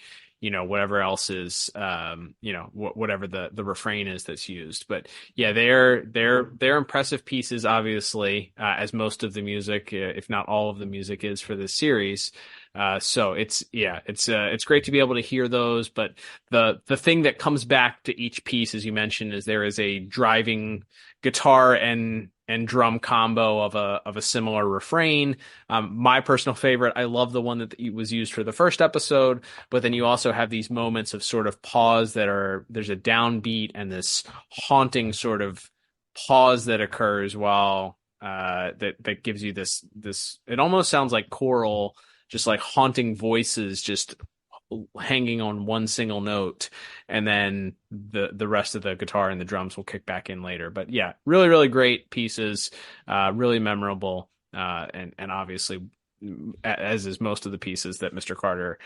Speaker 8: whatever else is, whatever the refrain is that's used. But yeah, they're impressive pieces, obviously, as most of the music, if not all of the music, is for this series. So it's great to be able to hear those. But the thing that comes back to each piece, as you mentioned, is there is a driving guitar and drum combo of a similar refrain. My personal favorite, I love the one that was used for the first episode, but then you also have these moments of sort of pause there's a downbeat and this haunting sort of pause that occurs while that gives you this, it almost sounds like choral, just like haunting voices just hanging on one single note, and then the rest of the guitar and the drums will kick back in later. But yeah, really, really great pieces, really memorable, and obviously, as is most of the pieces that Mr. Carter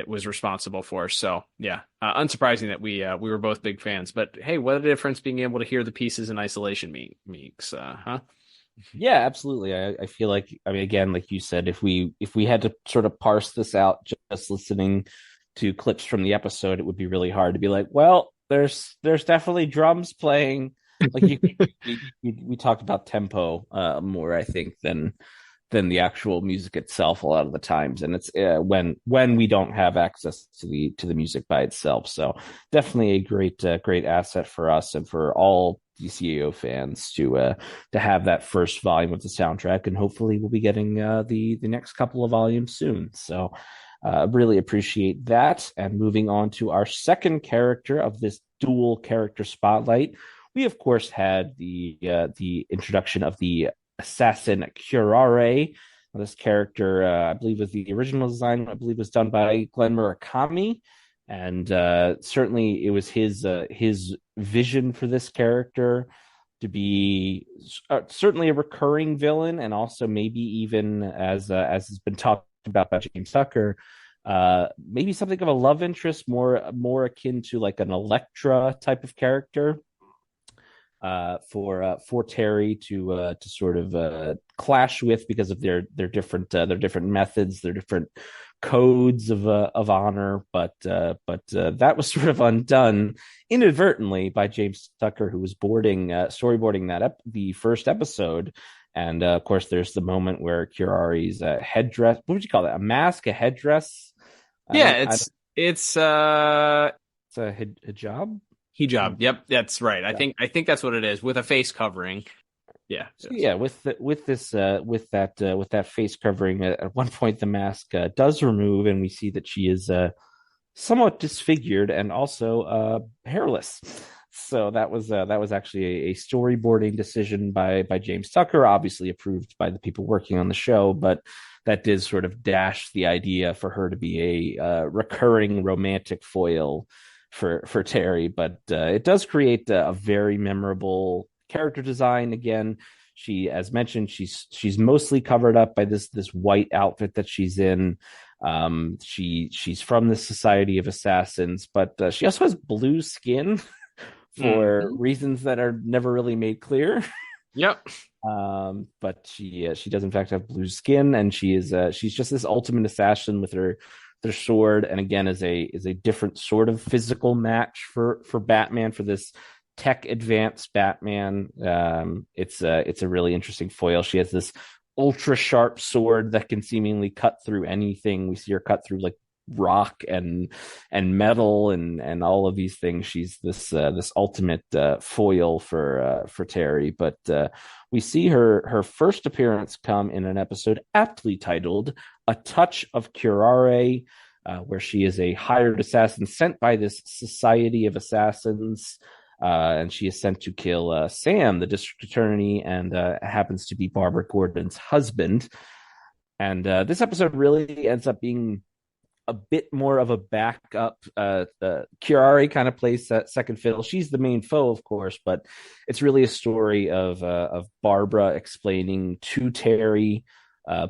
Speaker 8: was responsible for. So yeah, unsurprising that we were both big fans. But hey, what a difference being able to hear the pieces in isolation makes, huh?
Speaker 7: Yeah, absolutely. I feel like, I mean, again, like you said, if we had to sort of parse this out just listening to clips from the episode, it would be really hard to be like, well, there's definitely drums playing Like we talked about tempo more, I think, than the actual music itself a lot of the times, and it's when we don't have access to the music by itself. So definitely a great asset for us and for all DCAO fans to have that first volume of the soundtrack, and hopefully we'll be getting the next couple of volumes soon. So really appreciate that. And moving on to our second character of this dual character spotlight, we of course had the introduction of the assassin Curaré. This character, I believe, was the original design. I believe was done by Glenn Murakami, and certainly it was his vision for this character to be certainly a recurring villain, and also maybe even as has been talked about by James Tucker, maybe something of a love interest, more akin to like an Elektra type of character. For Terry to sort of clash with because of their different methods, their different codes of honor, but that was sort of undone inadvertently by James Tucker, who was storyboarding the first episode. And of course, there's the moment where Kirare's headdress. What would you call that? A mask, a headdress?
Speaker 8: It's a
Speaker 7: hijab.
Speaker 8: Hijab. Yep, that's right. Yeah. I think that's what it is, with a face covering. Yeah.
Speaker 7: So, yeah, with that face covering, at one point the mask does remove, and we see that she is somewhat disfigured and also hairless. So that was actually a storyboarding decision by James Tucker, obviously approved by the people working on the show, but that did sort of dash the idea for her to be a recurring romantic foil for Terry. But it does create a very memorable character design. Again, she, as mentioned, she's mostly covered up by this white outfit that she's in. She's from the Society of Assassins, but she also has blue skin for reasons that are never really made clear.
Speaker 8: Yep.
Speaker 7: But she does in fact have blue skin, and she's just this ultimate assassin with her sword, and again is a different sort of physical match for Batman, for this tech advanced Batman. It's a really interesting foil. She has this ultra sharp sword that can seemingly cut through anything. We see her cut through like rock and metal and all of these things. She's this ultimate foil for Terry. But we see her first appearance come in an episode aptly titled "A Touch of Curaré," where she is a hired assassin sent by this Society of Assassins, and she is sent to kill Sam, the district attorney, and happens to be Barbara Gordon's husband. And this episode really ends up being a bit more of a backup. Curaré kind of plays that second fiddle. She's the main foe, of course, but it's really a story of Barbara explaining to Terry,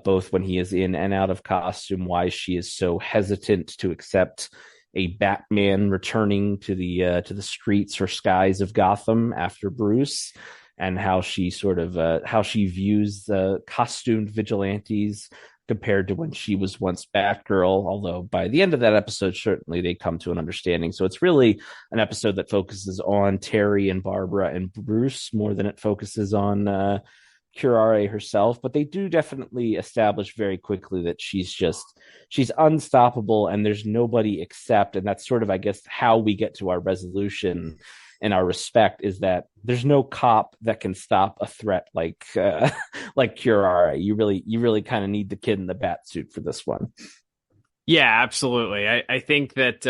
Speaker 7: both when he is in and out of costume, why she is so hesitant to accept a Batman returning to the streets or skies of Gotham after Bruce, and how she views the costumed vigilantes compared to when she was once Batgirl, although by the end of that episode, certainly they come to an understanding. So it's really an episode that focuses on Terry and Barbara and Bruce more than it focuses on Curaré herself. But they do definitely establish very quickly that she's unstoppable, and there's nobody except, and that's sort of, I guess, how we get to our resolution and our respect, is that there's no cop that can stop a threat like Curaré. You really kind of need the kid in the bat suit for this one.
Speaker 8: Yeah, absolutely. I think that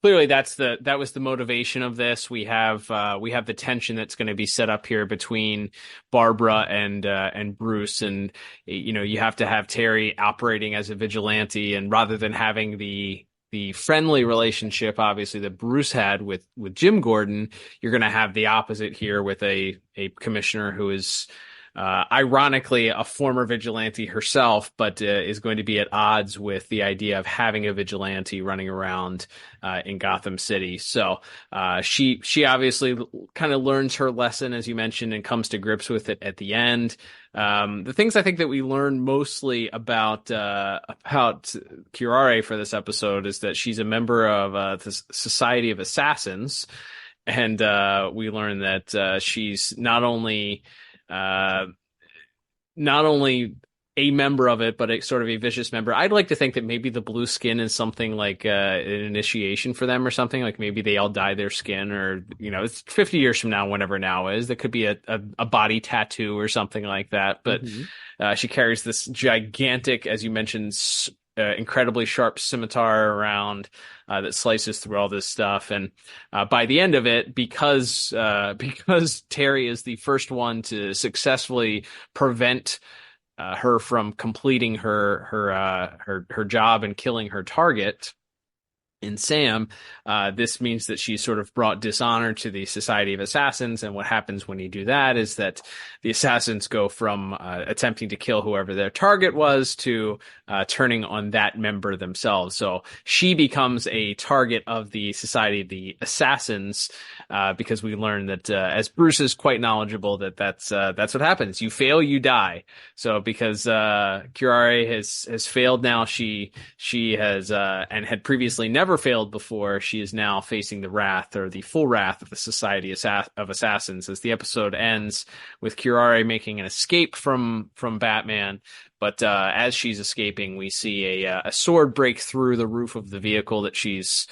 Speaker 8: clearly that was the motivation of this. We have the tension that's going to be set up here between Barbara and Bruce, and you have to have Terry operating as a vigilante, and rather than having the friendly relationship, obviously, that Bruce had with Jim Gordon, you're going to have the opposite here with a commissioner who is ironically a former vigilante herself, but is going to be at odds with the idea of having a vigilante running around in Gotham City. So she obviously kind of learns her lesson, as you mentioned, and comes to grips with it at the end. The things I think that we learn mostly about Curaré for this episode is that she's a member of the Society of Assassins. and we learn that she's not only a member of it, but a sort of a vicious member. I'd like to think that maybe the blue skin is something like an initiation for them or something. Like maybe they all dye their skin, or it's 50 years from now, whenever now is. That could be a body tattoo or something like that. But she carries this gigantic, as you mentioned, incredibly sharp scimitar around that slices through all this stuff. And by the end of it, because Terry is the first one to successfully prevent her from completing her job and killing her target in Sam, this means that she's sort of brought dishonor to the Society of Assassins. And what happens when you do that is that the assassins go from attempting to kill whoever their target was to turning on that member themselves. So she becomes a target of the Society of the Assassins, because we learn that, as Bruce is quite knowledgeable, that's what happens. You fail, you die. So because Curaré has failed now, she has and had previously never failed before, she is now facing the wrath, or the full wrath, of the Society of Assassins, as the episode ends with Curaré making an escape from Batman. But as she's escaping, we see a sword break through the roof of the vehicle that she's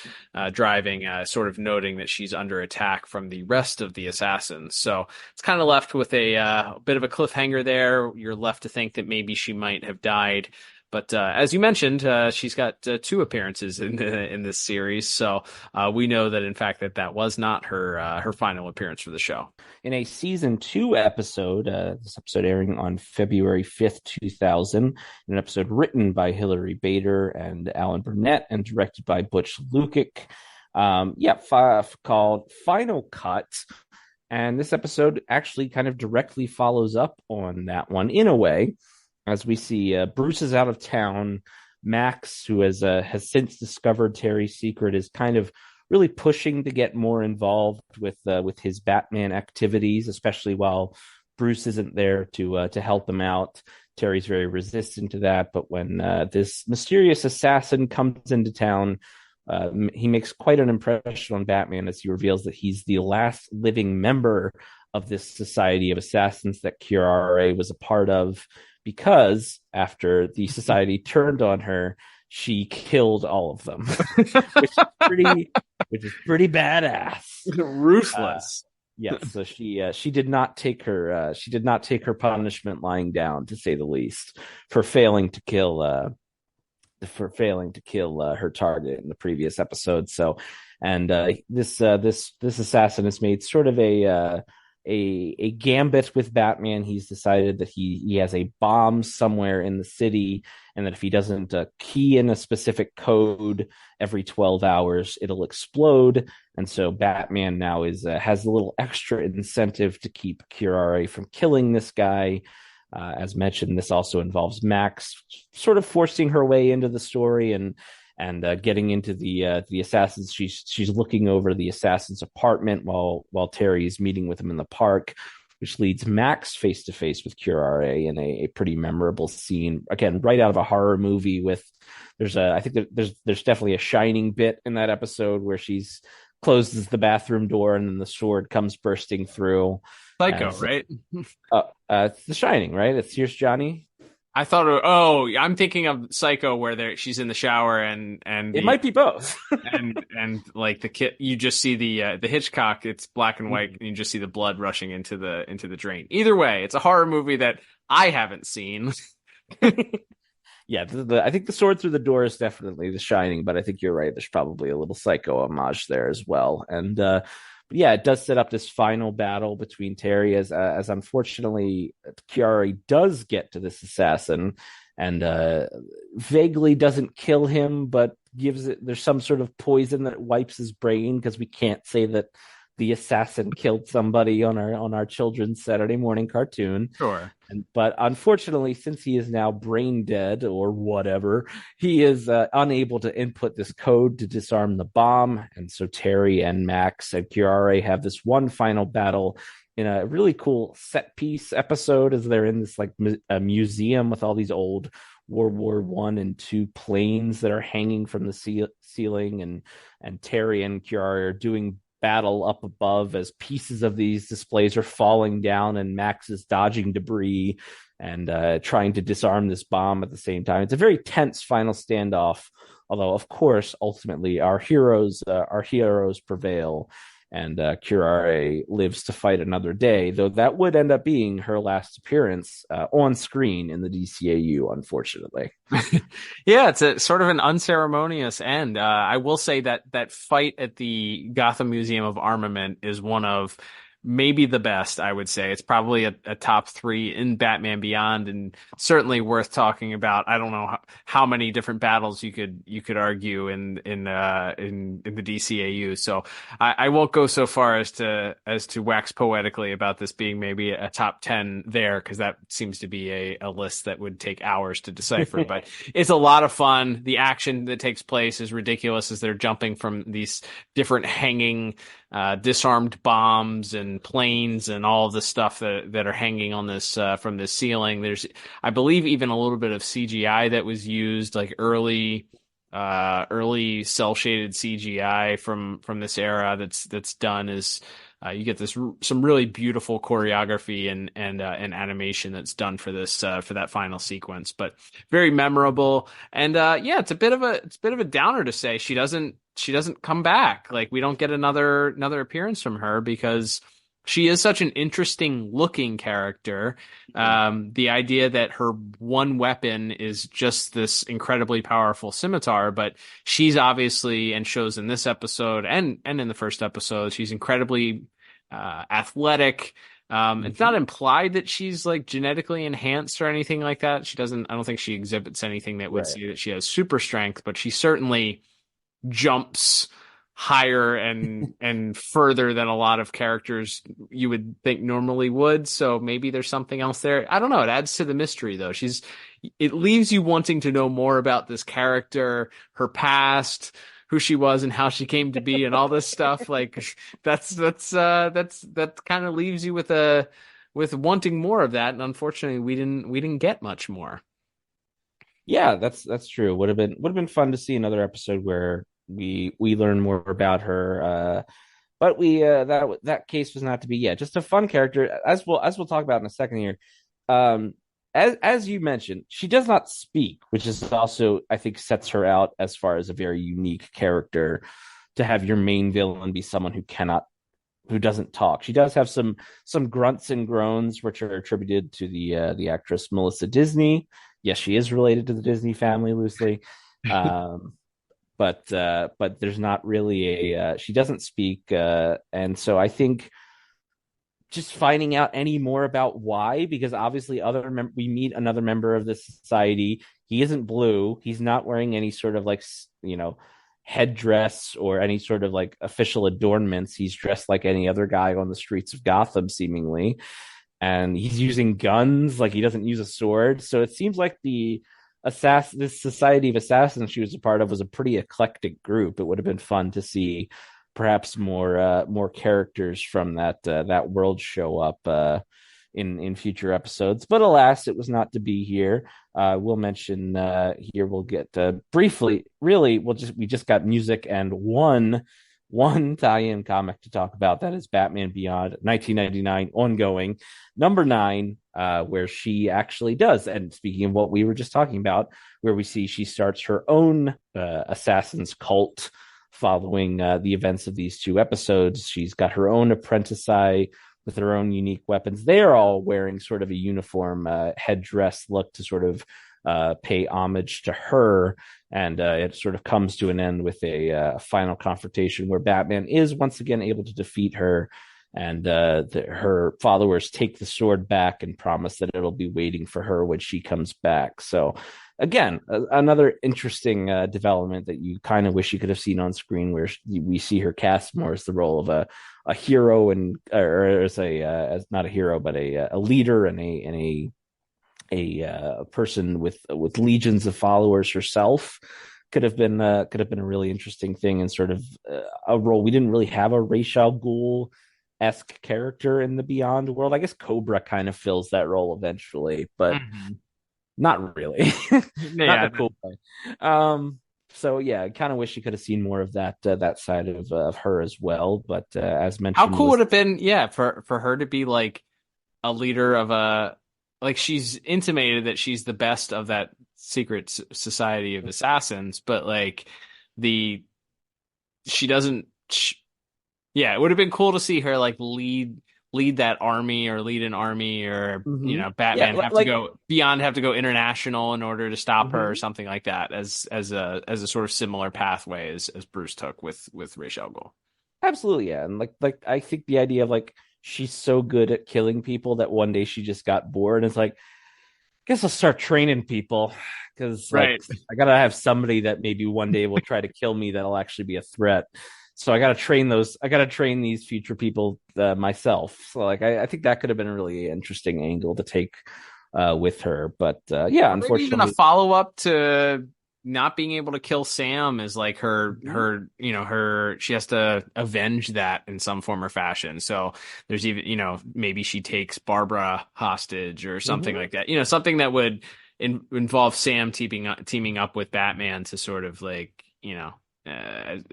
Speaker 8: driving, sort of noting that she's under attack from the rest of the assassins. So it's kind of left with a bit of a cliffhanger there. You're left to think that maybe she might have died. But as you mentioned, she's got 2 appearances in this series, so we know that in fact that was not her final appearance for the show.
Speaker 7: In a season 2 episode, this episode airing on February 5th, 2000, an episode written by Hilary Bader and Alan Burnett and directed by Butch Lukic, called Final Cut. And this episode actually kind of directly follows up on that one in a way, as we see Bruce is out of town. Max, who has since discovered Terry's secret, is kind of really pushing to get more involved with his Batman activities, especially while Bruce isn't there to help him out. Terry's very resistant to that, but when this mysterious assassin comes into town, he makes quite an impression on Batman as he reveals that he's the last living member of this Society of Assassins that Curaré was a part of, because after the society turned on her, she killed all of them, which is pretty badass,
Speaker 8: ruthless.
Speaker 7: Yes, so she did not take her punishment lying down, to say the least, for failing to kill her target in the previous episode. So, and this assassin has made sort of a gambit with Batman. He's decided that he has a bomb somewhere in the city, and that if he doesn't key in a specific code every 12 hours, it'll explode. And so Batman now has a little extra incentive to keep Curaré from killing this guy. As mentioned, this also involves Max sort of forcing her way into the story and getting into the assassins. She's looking over the assassin's apartment while Terry's meeting with him in the park, which leads Max face to face with Curaré in a pretty memorable scene. Again, right out of a horror movie. I think there's definitely a Shining bit in that episode where she's closes the bathroom door and then the sword comes bursting through.
Speaker 8: Psycho, right?
Speaker 7: It's The Shining, right? It's Here's Johnny.
Speaker 8: I thought, I'm thinking of Psycho, where she's in the shower and
Speaker 7: it might be both.
Speaker 8: and like the kid, you just see the Hitchcock. It's black and white, and you just see the blood rushing into the drain. Either way, it's a horror movie that I haven't seen.
Speaker 7: Yeah, I think the sword through the door is definitely The Shining, but I think you're right. There's probably a little Psycho homage there as well. And yeah, it does set up this final battle between Terry as unfortunately Curaré does get to this assassin and vaguely doesn't kill him, but there's some sort of poison that wipes his brain, because we can't say that the assassin killed somebody on our children's Saturday morning cartoon.
Speaker 8: Sure.
Speaker 7: But unfortunately, since he is now brain dead or whatever, he is unable to input this code to disarm the bomb. And so Terry and Max and Curaré have this one final battle in a really cool set piece episode, as they're in this like a museum with all these old World War I and II planes that are hanging from the ceiling, and Terry and Curaré are doing battle up above as pieces of these displays are falling down and Max is dodging debris and trying to disarm this bomb at the same time. It's a very tense final standoff, although of course ultimately our heroes prevail, and Curaré lives to fight another day, though that would end up being her last appearance on screen in the DCAU, unfortunately.
Speaker 8: Yeah, it's a sort of an unceremonious end. I will say that fight at the Gotham Museum of Armament is one of maybe the best, I would say. It's probably a top 3 in Batman Beyond, and certainly worth talking about. I don't know how many different battles you could argue in the DCAU. So I won't go so far as to wax poetically about this being maybe a top 10 there, because that seems to be a list that would take hours to decipher. But it's a lot of fun. The action that takes place is ridiculous as they're jumping from these different hanging disarmed bombs and planes and all of the stuff that are hanging on this from this ceiling. There's, I believe, even a little bit of CGI that was used, like early cell shaded CGI from this era that's done. Is you get some really beautiful choreography and animation that's done for this for that final sequence, but very memorable. And yeah, it's a bit of a downer to say she doesn't come back. Like, we don't get another appearance from her because she is such an interesting looking character. The idea that her one weapon is just this incredibly powerful scimitar, but she's obviously, and shows in this episode and in the first episode, she's incredibly athletic. It's not implied that she's like genetically enhanced or anything like that. I don't think she exhibits anything that would say that she has super strength, but she certainly jumps higher and further than a lot of characters you would think normally would. So maybe there's something else there. I don't know. It adds to the mystery, though. It leaves you wanting to know more about this character, her past, who she was, and how she came to be, and all this stuff. Like, that kind of leaves you with wanting more of that. And unfortunately, we didn't get much more.
Speaker 7: Yeah, that's true. Would have been fun to see another episode where we learn more about her. But we that case was not to be. Yeah, just a fun character, as we'll talk about in a second here. As you mentioned, she does not speak, which is also, I think, sets her out as far as a very unique character, to have your main villain be someone who doesn't talk. She does have some grunts and groans, which are attributed to the actress Melissa Disney. Yes, she is related to the Disney family loosely. But there's not really she doesn't speak. And so I think just finding out any more about why, because obviously we meet another member of the society. He isn't blue. He's not wearing any sort of like, headdress or any sort of like official adornments. He's dressed like any other guy on the streets of Gotham, seemingly. And he's using guns, like he doesn't use a sword. So it seems like this society of assassins she was a part of was a pretty eclectic group. It would have been fun to see perhaps more characters from that world show up in future episodes. But alas, it was not to be here. We'll mention here. We'll get briefly. Really, we just got music and one tie-in comic to talk about. That is Batman Beyond 1999 ongoing number 9, where she actually does. And speaking of what we were just talking about, where we see she starts her own assassin's cult following the events of these 2 episodes. She's got her own apprentice with her own unique weapons. They are all wearing sort of a uniform headdress look to sort of pay homage to her. And it sort of comes to an end with a final confrontation where Batman is once again able to defeat her, and her followers take the sword back and promise that it'll be waiting for her when she comes back. So again, another interesting development that you kind of wish you could have seen on screen, where we see her cast more as the role of a hero, or as not a hero, but a leader and a person with legions of followers herself. Could have been a really interesting thing, and sort of a role. We didn't really have a Ra's al Ghul-esque character in the Beyond world. I guess Cobra kind of fills that role eventually, but not really. Not the cool way. So yeah, I kind of wish you could have seen more of that side of her as well. But as
Speaker 8: How
Speaker 7: mentioned,
Speaker 8: cool would it have been, yeah, for her to be like a leader of like she's intimated that she's the best of that secret society of assassins, but like the she doesn't. Yeah, it would have been cool to see her like lead that army or lead an army or
Speaker 7: Yeah,
Speaker 8: Batman have to go beyond, have to go international in order to stop her or
Speaker 7: Mhm.
Speaker 8: something like that as a sort of similar pathway as Bruce took with Ra's al Ghul.
Speaker 7: Absolutely, yeah. And like I think the idea of like she's so good at killing people that one day she just got bored. And it's like, guess I'll start training people because like
Speaker 8: Right.
Speaker 7: I gotta have somebody that maybe one day will try to kill me that'll actually be a threat. So I gotta train those. I gotta train these future people myself. So like I think that could have been a really interesting angle to take with her. But yeah,
Speaker 8: Or maybe even a
Speaker 7: unfortunately,
Speaker 8: follow-up to not being able to kill Sam is like
Speaker 7: Mhm.
Speaker 8: her she has to avenge that in some form or fashion. So there's even, maybe she takes Barbara hostage or something
Speaker 7: Mhm.
Speaker 8: like that. Something that would involve Sam teaming up with Batman to sort of like,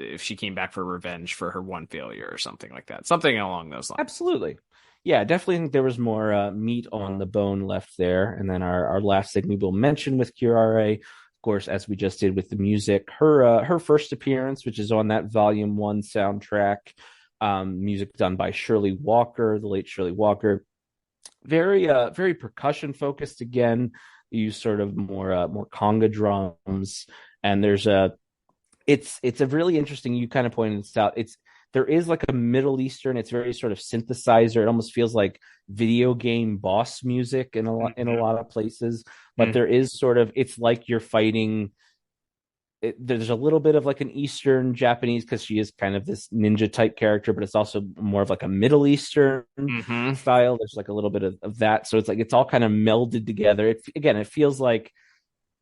Speaker 8: if she came back for revenge for her one failure or something like that. Something along those lines.
Speaker 7: Absolutely. Yeah, definitely think there was more meat on the bone left there. And then our last thing we will mention with Curare, of course, as we just did with the music, her first appearance, which is on that Volume 1 soundtrack, music done by Shirley Walker, the late Shirley Walker. Very percussion focused again. You use sort of more conga drums, and it's a really interesting, you kind of pointed this out, there is like a Middle Eastern, it's very sort of synthesizer, it almost feels like video game boss music in a lot of places, but
Speaker 8: Mhm.
Speaker 7: there is sort of, it's like you're fighting there's a little bit of like an Eastern Japanese because she is kind of this ninja type character, but it's also more of like a Middle Eastern
Speaker 8: Mhm.
Speaker 7: style. There's like a little bit of that, so it's like it's all kind of melded together. It feels like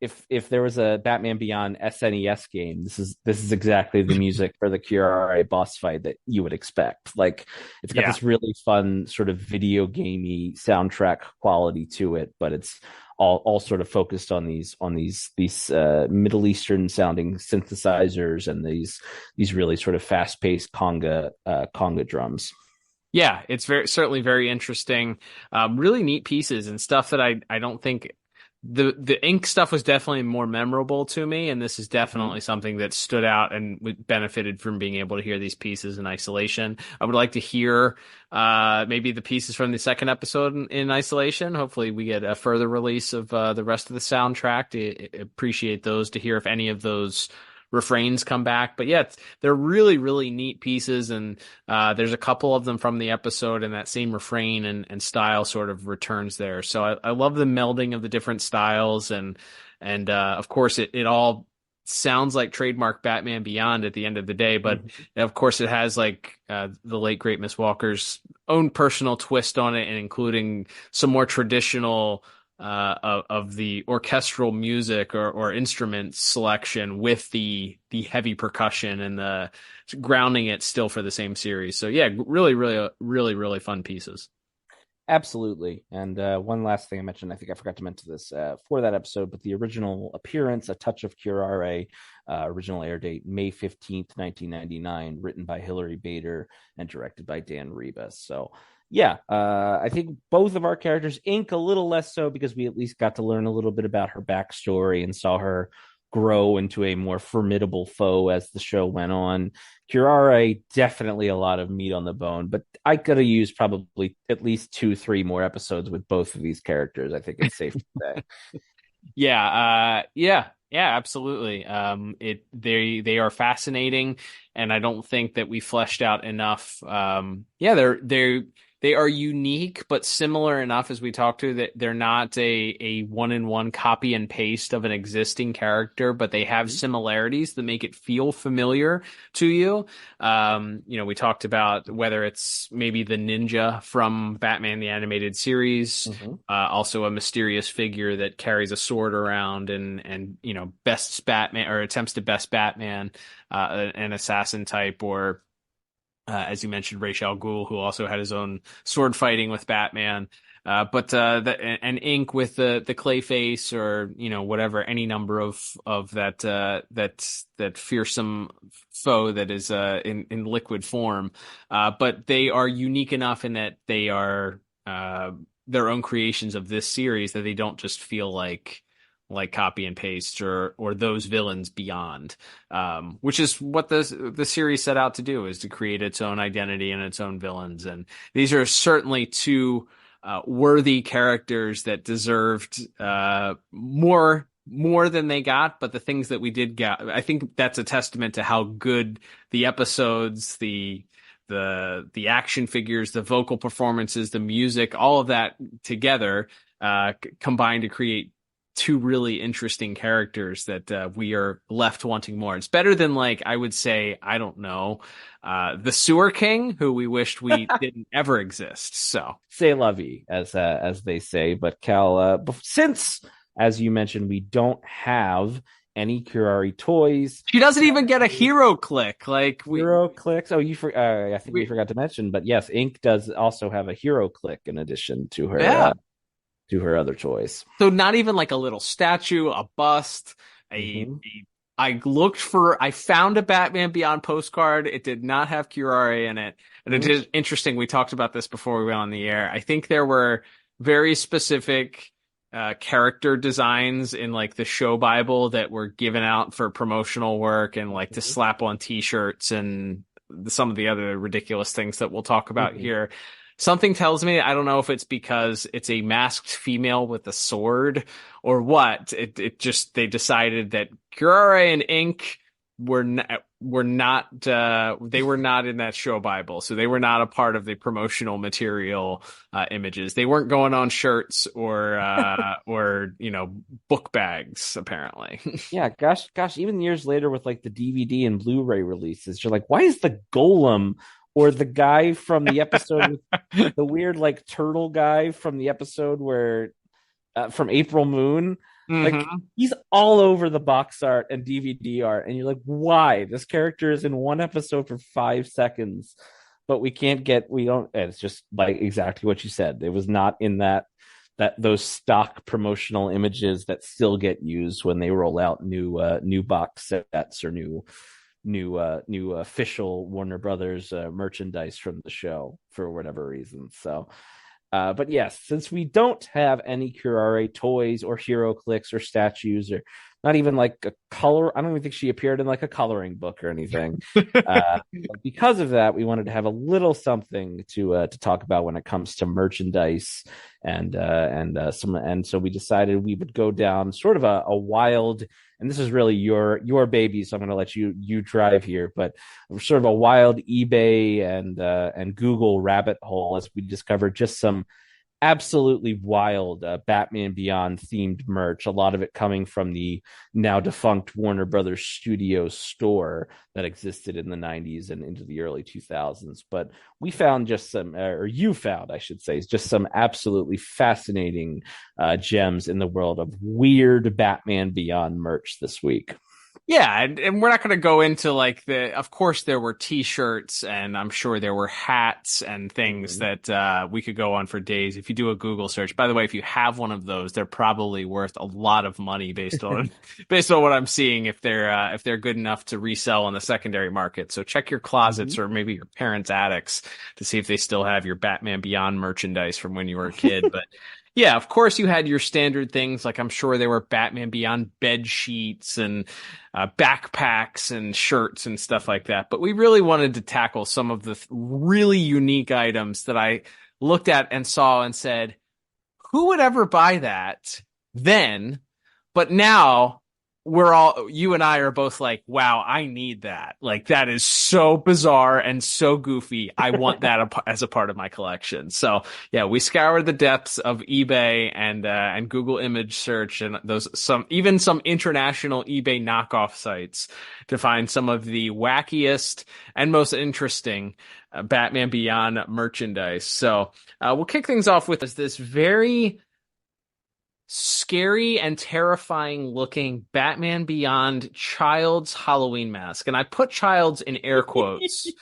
Speaker 7: if there was a Batman Beyond SNES game, this is exactly the music for the Curare boss fight that you would expect. Like it's got
Speaker 8: Yeah.
Speaker 7: this really fun sort of video gamey soundtrack quality to it, but it's all sort of focused on these Middle Eastern sounding synthesizers and these really sort of fast paced conga drums.
Speaker 8: Yeah, it's certainly very interesting. Really neat pieces and stuff that I don't think the ink stuff was definitely more memorable to me, and this is definitely something that stood out and benefited from being able to hear these pieces in isolation. I would like to hear maybe the pieces from the second episode in isolation. Hopefully, we get a further release of the rest of the soundtrack. To appreciate those, to hear if any of those refrains come back. But yeah, they're really, really neat pieces. And there's a couple of them from the episode, and that same refrain and style sort of returns there. So I love the melding of the different styles. And of course, it all sounds like trademark Batman Beyond at the end of the day. But of course, it has like the late, great Miss Walker's own personal twist on it, and including some more traditional of the orchestral music or instrument selection with the heavy percussion and the grounding it still for the same series. So yeah, really, really, really, really fun pieces.
Speaker 7: Absolutely. And one last thing I mentioned, I think I forgot to mention this for that episode, but the original appearance, A Touch of Curare, original air date May 15th, 1999, written by Hilary Bader and directed by Dan Ribas. So yeah, I think both of our characters, Ink a little less so because we at least got to learn a little bit about her backstory and saw her grow into a more formidable foe as the show went on. Curare, definitely a lot of meat on the bone, but I could have used probably at least 2-3 more episodes with both of these characters. I think it's safe to say.
Speaker 8: Yeah, absolutely. They are fascinating, and I don't think that we fleshed out enough. They are unique, but similar enough as we talked to that they're not a one-in-one copy and paste of an existing character, but they have similarities that make it feel familiar to you. We talked about whether it's maybe the ninja from Batman the Animated Series, also a mysterious figure that carries a sword around and bests Batman or attempts to best Batman, an assassin type, or as you mentioned, Ra's al Ghul, who also had his own sword fighting with Batman. And Inque with the clay face, or whatever, any number of that fearsome foe that is in liquid form. But they are unique enough in that they are their own creations of this series, that they don't just feel like copy and paste or those villains beyond, which is what the series set out to do, is to create its own identity and its own villains. And these are certainly two worthy characters that deserved more than they got. But the things that we did get, I think that's a testament to how good the episodes, the action figures, the vocal performances, the music, all of that together combined to create two really interesting characters that we are left wanting more. It's better than, like, I would say, I don't know, the Sewer King, who we wished we didn't ever exist. So
Speaker 7: C'est la vie, as they say. But Cal, since, as you mentioned, we don't have any Curaré toys,
Speaker 8: she doesn't even get a hero click.
Speaker 7: Hero clicks. Oh, I think we forgot to mention, but yes, Inque does also have a hero click in addition to her. To her other toys.
Speaker 8: So not even like a little statue, a bust, I found a Batman Beyond postcard. It did not have Curaré in it. And it is interesting. We talked about this before we went on the air. I think there were very specific character designs in like the show Bible that were given out for promotional work and like to slap on t-shirts and some of the other ridiculous things that we'll talk about here. Something tells me, I don't know if it's because it's a masked female with a sword or what. They decided that Curaré and Inque were not in that show Bible. So they were not a part of the promotional material images. They weren't going on shirts or book bags, apparently.
Speaker 7: Yeah, gosh, even years later with like the DVD and Blu-ray releases, you're like, why is the Golem or the guy from the episode with the weird like turtle guy from the episode where from April Moon, like he's all over the box art and DVD art, and you're like, why? This character is in one episode for 5 seconds, but we don't. And it's just like exactly what you said. It was not in those stock promotional images that still get used when they roll out new box sets or new official Warner Brothers merchandise from the show for whatever reason. So but yes, since we don't have any Curaré toys or hero clicks or statues, or not even like a color, I don't even think she appeared in like a coloring book or anything. Because of that, we wanted to have a little something to talk about when it comes to merchandise and so we decided we would go down sort of a wild, and this is really your baby, so I'm going to let you drive here, but sort of a wild eBay and Google rabbit hole as we discovered just some absolutely wild Batman Beyond themed merch, a lot of it coming from the now defunct Warner Brothers Studios store that existed in the 90s and into the early 2000s. But we found just some, or you found, I should say, just some absolutely fascinating gems in the world of weird Batman Beyond merch this week.
Speaker 8: Yeah, and we're not going to go into like of course there were t-shirts, and I'm sure there were hats and things that we could go on for days. If you do a Google search, by the way, if you have one of those, they're probably worth a lot of money based on what I'm seeing, if they're good enough to resell on the secondary market. So check your closets or maybe your parents' attics to see if they still have your Batman Beyond merchandise from when you were a kid. But yeah, of course you had your standard things, like I'm sure there were Batman Beyond bed sheets and backpacks and shirts and stuff like that. But we really wanted to tackle some of the really unique items that I looked at and saw and said, who would ever buy that then? But now you and I are both like, wow, I need that. Like, that is so bizarre and so goofy. I want that as a part of my collection. So yeah, we scoured the depths of eBay and Google image search and some international eBay knockoff sites to find some of the wackiest and most interesting Batman Beyond merchandise. So we'll kick things off with this very scary and terrifying looking Batman Beyond Child's Halloween mask. And I put Child's in air quotes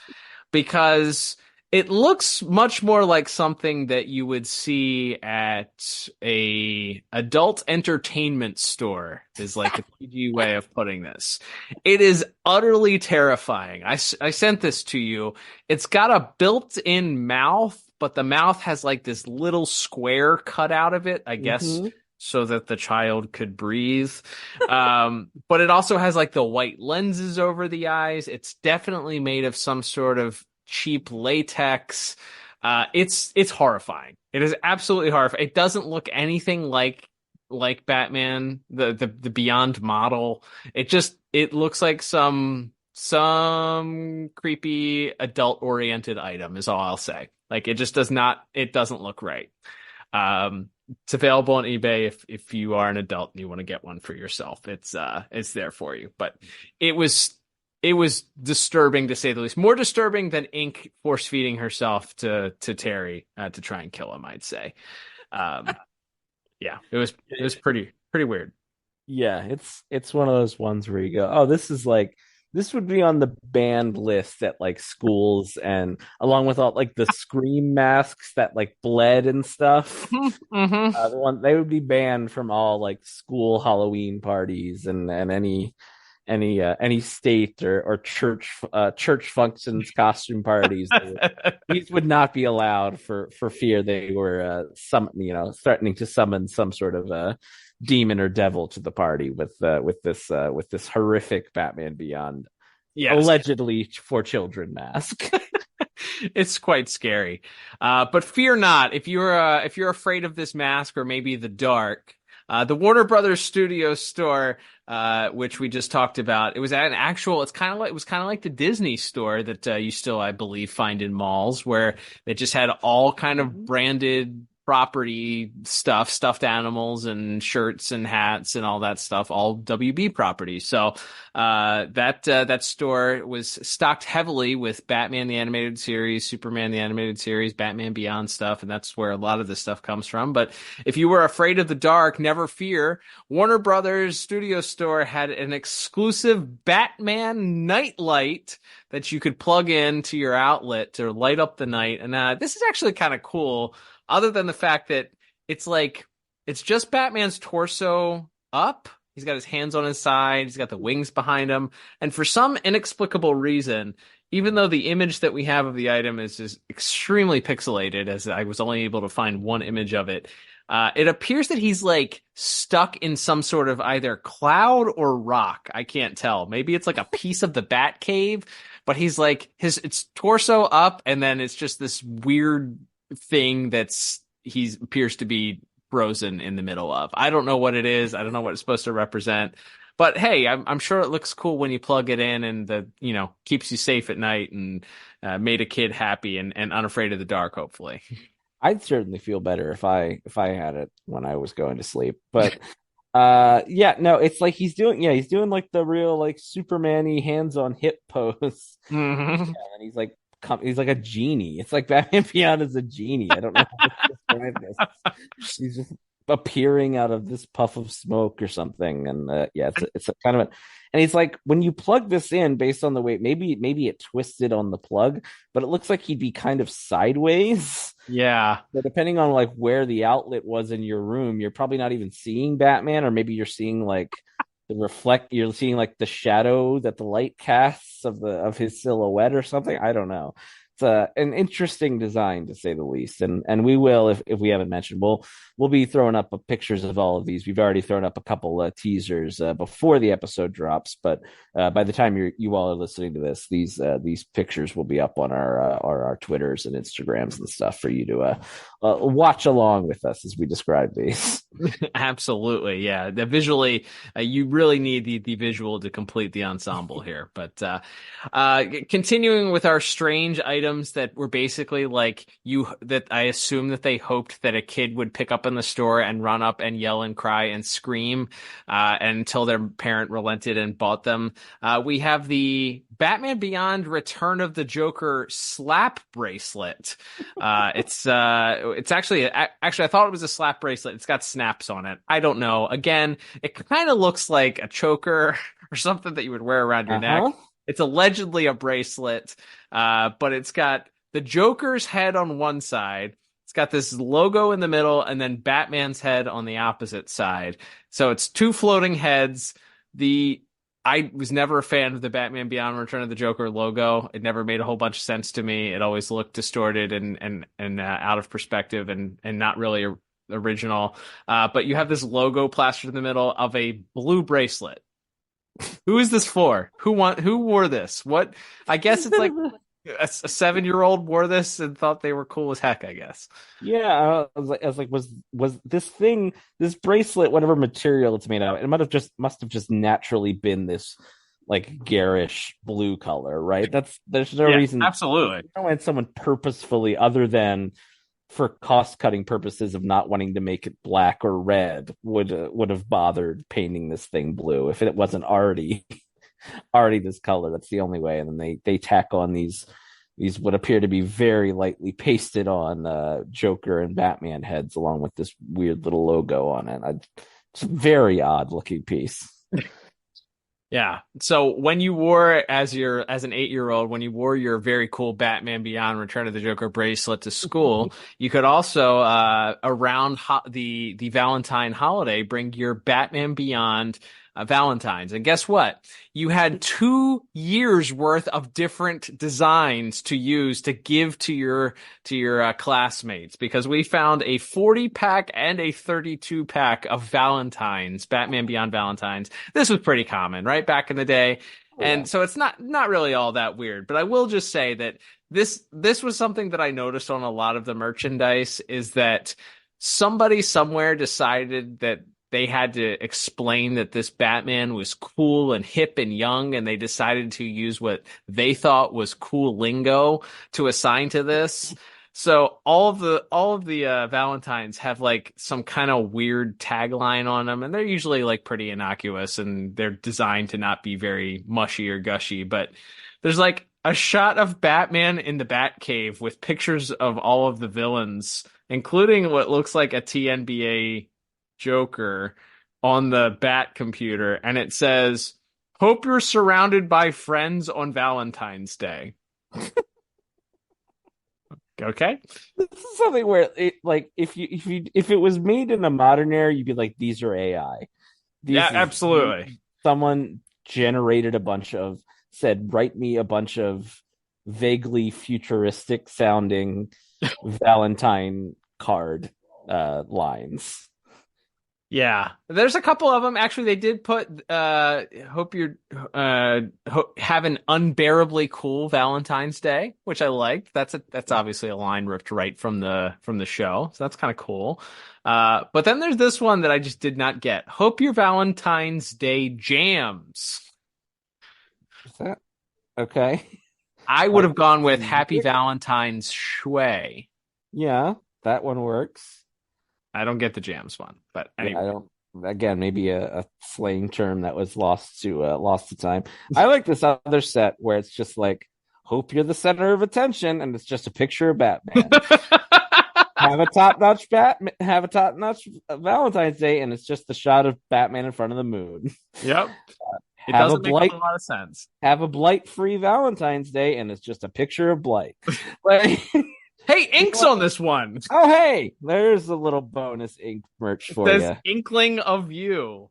Speaker 8: because It looks much more like something that you would see at a adult entertainment store, is like the PG way of putting this. It is utterly terrifying. I sent this to you. It's got a built-in mouth, but the mouth has like this little square cut out of it, I guess, so that the child could breathe. But it also has like the white lenses over the eyes. It's definitely made of some sort of cheap latex. It's horrifying. It is absolutely horrifying. It doesn't look anything like Batman, the Beyond model. It looks like some creepy adult oriented item is all I'll say. Like it doesn't look right. It's available on eBay if you are an adult and you want to get one for yourself. It's there for you. But it was disturbing, to say the least. More disturbing than Inque force feeding herself to Terry to try and kill him, I'd say. Yeah, it was pretty weird.
Speaker 7: Yeah, it's one of those ones where you go, oh, this would be on the banned list at like schools, and along with all like the Scream masks that like bled and stuff. They would be banned from all like school Halloween parties and any state or church functions, costume parties. These would not be allowed for fear they were threatening to summon some sort of demon or devil to the party with this horrific Batman Beyond, allegedly for children mask.
Speaker 8: It's quite scary, but fear not. If you're afraid of this mask or maybe the dark, the Warner Brothers Studio store, which we just talked about, it was at it was kind of like the Disney store that you still, I believe, find in malls, where they just had all kind of branded property stuff, stuffed animals and shirts and hats and all that stuff, all WB properties. So that store was stocked heavily with Batman the Animated Series, Superman the Animated Series, Batman Beyond stuff, and that's where a lot of this stuff comes from. But if you were afraid of the dark, never fear. Warner Brothers Studio Store had an exclusive Batman nightlight that you could plug into your outlet to light up the night. And this is actually kind of cool, other than the fact that it's just Batman's torso up. He's got his hands on his side. He's got the wings behind him. And for some inexplicable reason, even though the image that we have of the item is just extremely pixelated, as I was only able to find one image of it, it appears that he's like stuck in some sort of either cloud or rock. I can't tell. Maybe it's like a piece of the Bat Cave, but he's like it's torso up, and then it's just this weird thing he appears to be frozen in the middle of. I don't know what it is. I don't know what it's supposed to represent. But hey, I'm sure it looks cool when you plug it in, and keeps you safe at night and made a kid happy and unafraid of the dark, hopefully.
Speaker 7: I'd certainly feel better if I had it when I was going to sleep. But it's like he's doing like the real like Superman-y hands on hip pose.
Speaker 8: Mm-hmm.
Speaker 7: And he's like a genie. It's like Batman Beyond is a genie. I don't know how to describe this. He's just appearing out of this puff of smoke or something. And it's a kind of and he's like, when you plug this in, based on the way, maybe it twisted on the plug, but it looks like he'd be kind of sideways.
Speaker 8: Yeah.
Speaker 7: But depending on like where the outlet was in your room, you're probably not even seeing Batman, or maybe you're seeing like you're seeing like the shadow that the light casts of his silhouette or something. I don't know. It's an interesting design, to say the least, and we will, if we haven't mentioned, we'll be throwing up pictures of all of these. We've already thrown up a couple teasers before the episode drops, but by the time you all are listening to this, these pictures will be up on our Twitters and Instagrams and stuff for you to watch along with us as we describe these.
Speaker 8: Absolutely, yeah. That you really need the visual to complete the ensemble here. But continuing with our strange items that were basically like that I assume that they hoped that a kid would pick up in the store and run up and yell and cry and scream until their parent relented and bought them. We have the Batman Beyond Return of the Joker slap bracelet. It's actually I thought it was a slap bracelet. It's got snaps on it. I don't know. Again, it kind of looks like a choker or something that you would wear around your neck. It's allegedly a bracelet, but it's got the Joker's head on one side. It's got this logo in the middle, and then Batman's head on the opposite side. So it's two floating heads. I was never a fan of the Batman Beyond Return of the Joker logo. It never made a whole bunch of sense to me. It always looked distorted and out of perspective and not really original. But you have this logo plastered in the middle of a blue bracelet. Who is this for? Who wore this? What? I guess it's like a 7-year-old wore this and thought they were cool as heck, I guess.
Speaker 7: Yeah, I was like, was this bracelet, whatever material it's made out of, it must have just naturally been this like garish blue color, right? There's no reason.
Speaker 8: Absolutely.
Speaker 7: When someone purposefully, other than for cost-cutting purposes of not wanting to make it black or red, would have bothered painting this thing blue if it wasn't already this color. That's the only way. And then they tack on these what appear to be very lightly pasted on Joker and Batman heads, along with this weird little logo on it. It's a very odd looking piece.
Speaker 8: Yeah. So when you wore as an 8-year-old, when you wore your very cool Batman Beyond Return of the Joker bracelet to school, you could also around the Valentine holiday bring your Batman Beyond Valentines. And guess what? You had 2 years worth of different designs to use to give to your classmates, because we found a 40-pack and a 32-pack of Valentines, Batman Beyond Valentines. This was pretty common, right? Back in the day. And so it's not really all that weird, but I will just say that this was something that I noticed on a lot of the merchandise, is that somebody somewhere decided that they had to explain that this Batman was cool and hip and young, and they decided to use what they thought was cool lingo to assign to this. So all of the Valentines have like some kind of weird tagline on them, and they're usually like pretty innocuous, and they're designed to not be very mushy or gushy. But there's like a shot of Batman in the Batcave with pictures of all of the villains, including what looks like a TNBA Joker on the Bat computer, and it says, "Hope you're surrounded by friends on Valentine's Day." Okay.
Speaker 7: This is something where it, like, if it was made in a modern era, you'd be like, these are AI.
Speaker 8: Absolutely.
Speaker 7: Someone generated said, write me a bunch of vaguely futuristic sounding Valentine card lines.
Speaker 8: Yeah, there's a couple of them. Actually, they did put hope you're have an unbearably cool Valentine's Day, which I liked. That's obviously a line ripped right from the show, so that's kind of cool. But then there's this one that I just did not get. Hope your Valentine's Day jams.
Speaker 7: Is that okay?
Speaker 8: I would have gone with Happy Valentine's Shui.
Speaker 7: Yeah, that one works.
Speaker 8: I don't get the jams one, but anyway.
Speaker 7: I don't. Again, maybe a slang term that was lost to time. I like this other set where it's just like, hope you're the center of attention, and it's just a picture of Batman. Have a top-notch Valentine's Day, and it's just the shot of Batman in front of the moon.
Speaker 8: Yep. It doesn't make a lot of sense.
Speaker 7: Have a blight-free Valentine's Day, and it's just a picture of blight. Like,
Speaker 8: hey, Inque's on this one.
Speaker 7: Oh, hey, there's a little bonus Inque merch for you. It says
Speaker 8: Inkling of You.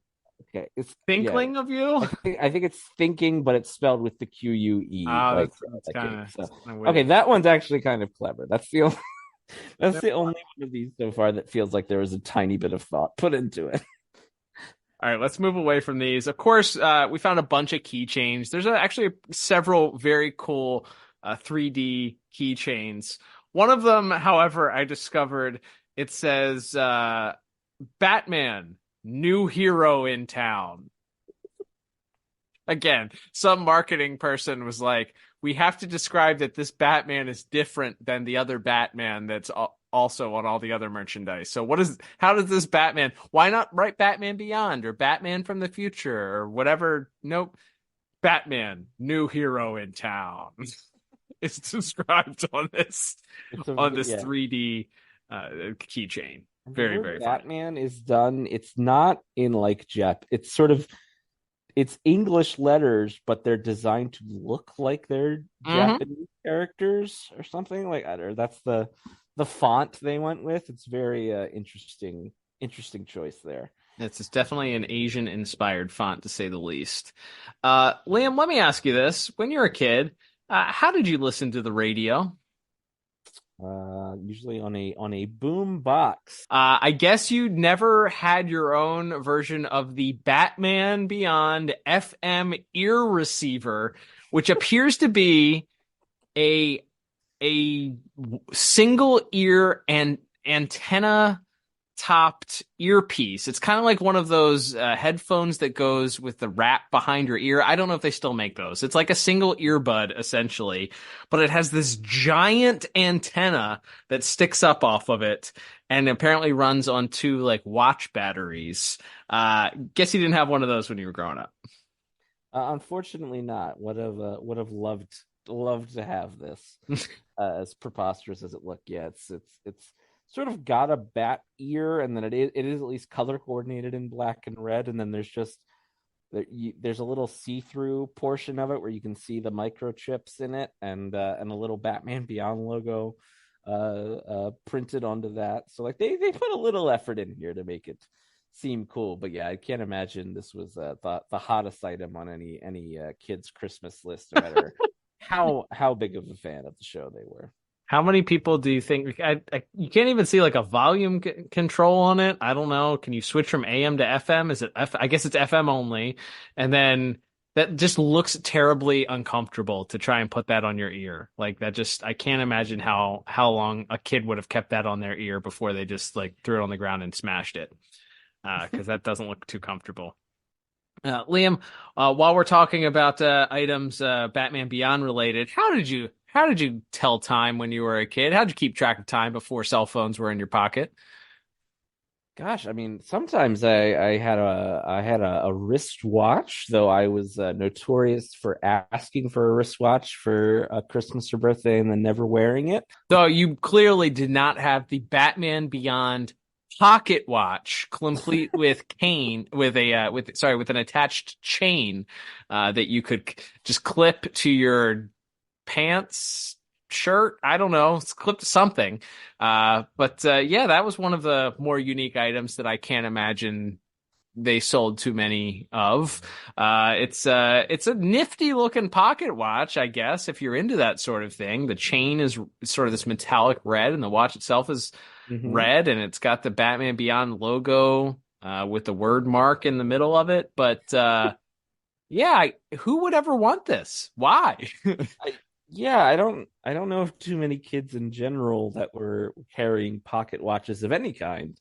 Speaker 7: Okay, it's
Speaker 8: Thinkling of You.
Speaker 7: I think it's thinking, but it's spelled with the QUE.
Speaker 8: Oh, that's kind of
Speaker 7: okay. That one's actually kind of clever. That's the only one of these so far that feels like there was a tiny bit of thought put into it.
Speaker 8: All right, let's move away from these. Of course, we found a bunch of keychains. There's actually several very cool 3D keychains. One of them, however, I discovered, it says, Batman, new hero in town. Again, some marketing person was like, we have to describe that this Batman is different than the other Batman that's also on all the other merchandise. So how does this Batman, why not write Batman Beyond or Batman from the future or whatever? Nope. Batman, new hero in town. It's described on this 3D keychain. Very, very
Speaker 7: Batman funny. Is done. It's not in like Jap. It's sort of it's English letters, but they're designed to look like they're Japanese characters or something like that. Or that's the font they went with. It's very interesting choice there.
Speaker 8: It's definitely an Asian-inspired font, to say the least. Liam, let me ask you this. When you were a kid, how did you listen to the radio?
Speaker 7: Usually on a boom box.
Speaker 8: I guess you never had your own version of the Batman Beyond FM ear receiver, which appears to be a single ear and antenna topped earpiece. It's kind of like one of those headphones that goes with the wrap behind your ear. I don't know if they still make those. It's like a single earbud essentially, but it has this giant antenna that sticks up off of it and apparently runs on two like watch batteries. Guess you didn't have one of those when you were growing up.
Speaker 7: Unfortunately not. Would have loved to have this. As preposterous as it looked. Yeah, it's sort of got a bat ear, and then it is at least color coordinated in black and red, and then there's a little see-through portion of it where you can see the microchips in it, and a little Batman Beyond logo printed onto that. So like they put a little effort in here to make it seem cool. But yeah, I can't imagine this was the hottest item on any kid's Christmas list, no matter how big of a fan of the show they were.
Speaker 8: How many people do you think? You can't even see like a volume control on it. I don't know. Can you switch from AM to FM? Is it I guess it's FM only. And then that just looks terribly uncomfortable to try and put that on your ear. Like that I can't imagine how long a kid would have kept that on their ear before they just like threw it on the ground and smashed it. Because that doesn't look too comfortable. Liam, while we're talking about items Batman Beyond related, how did you tell time when you were a kid? How did you keep track of time before cell phones were in your pocket?
Speaker 7: Gosh, I mean, sometimes I had a wristwatch, though I was notorious for asking for a wristwatch for Christmas or birthday and then never wearing it.
Speaker 8: So you clearly did not have the Batman Beyond pocket watch, complete with with an attached chain that you could just clip to your pants, shirt. I don't know, it's clipped to something. But yeah, that was one of the more unique items that I can't imagine they sold too many of. It's a nifty looking pocket watch, I guess, if you're into that sort of thing. The chain is sort of this metallic red, and the watch itself is red, and it's got the Batman Beyond logo with the word mark in the middle of it. But yeah, who would ever want this? Why?
Speaker 7: I don't know of too many kids in general that were carrying pocket watches of any kind,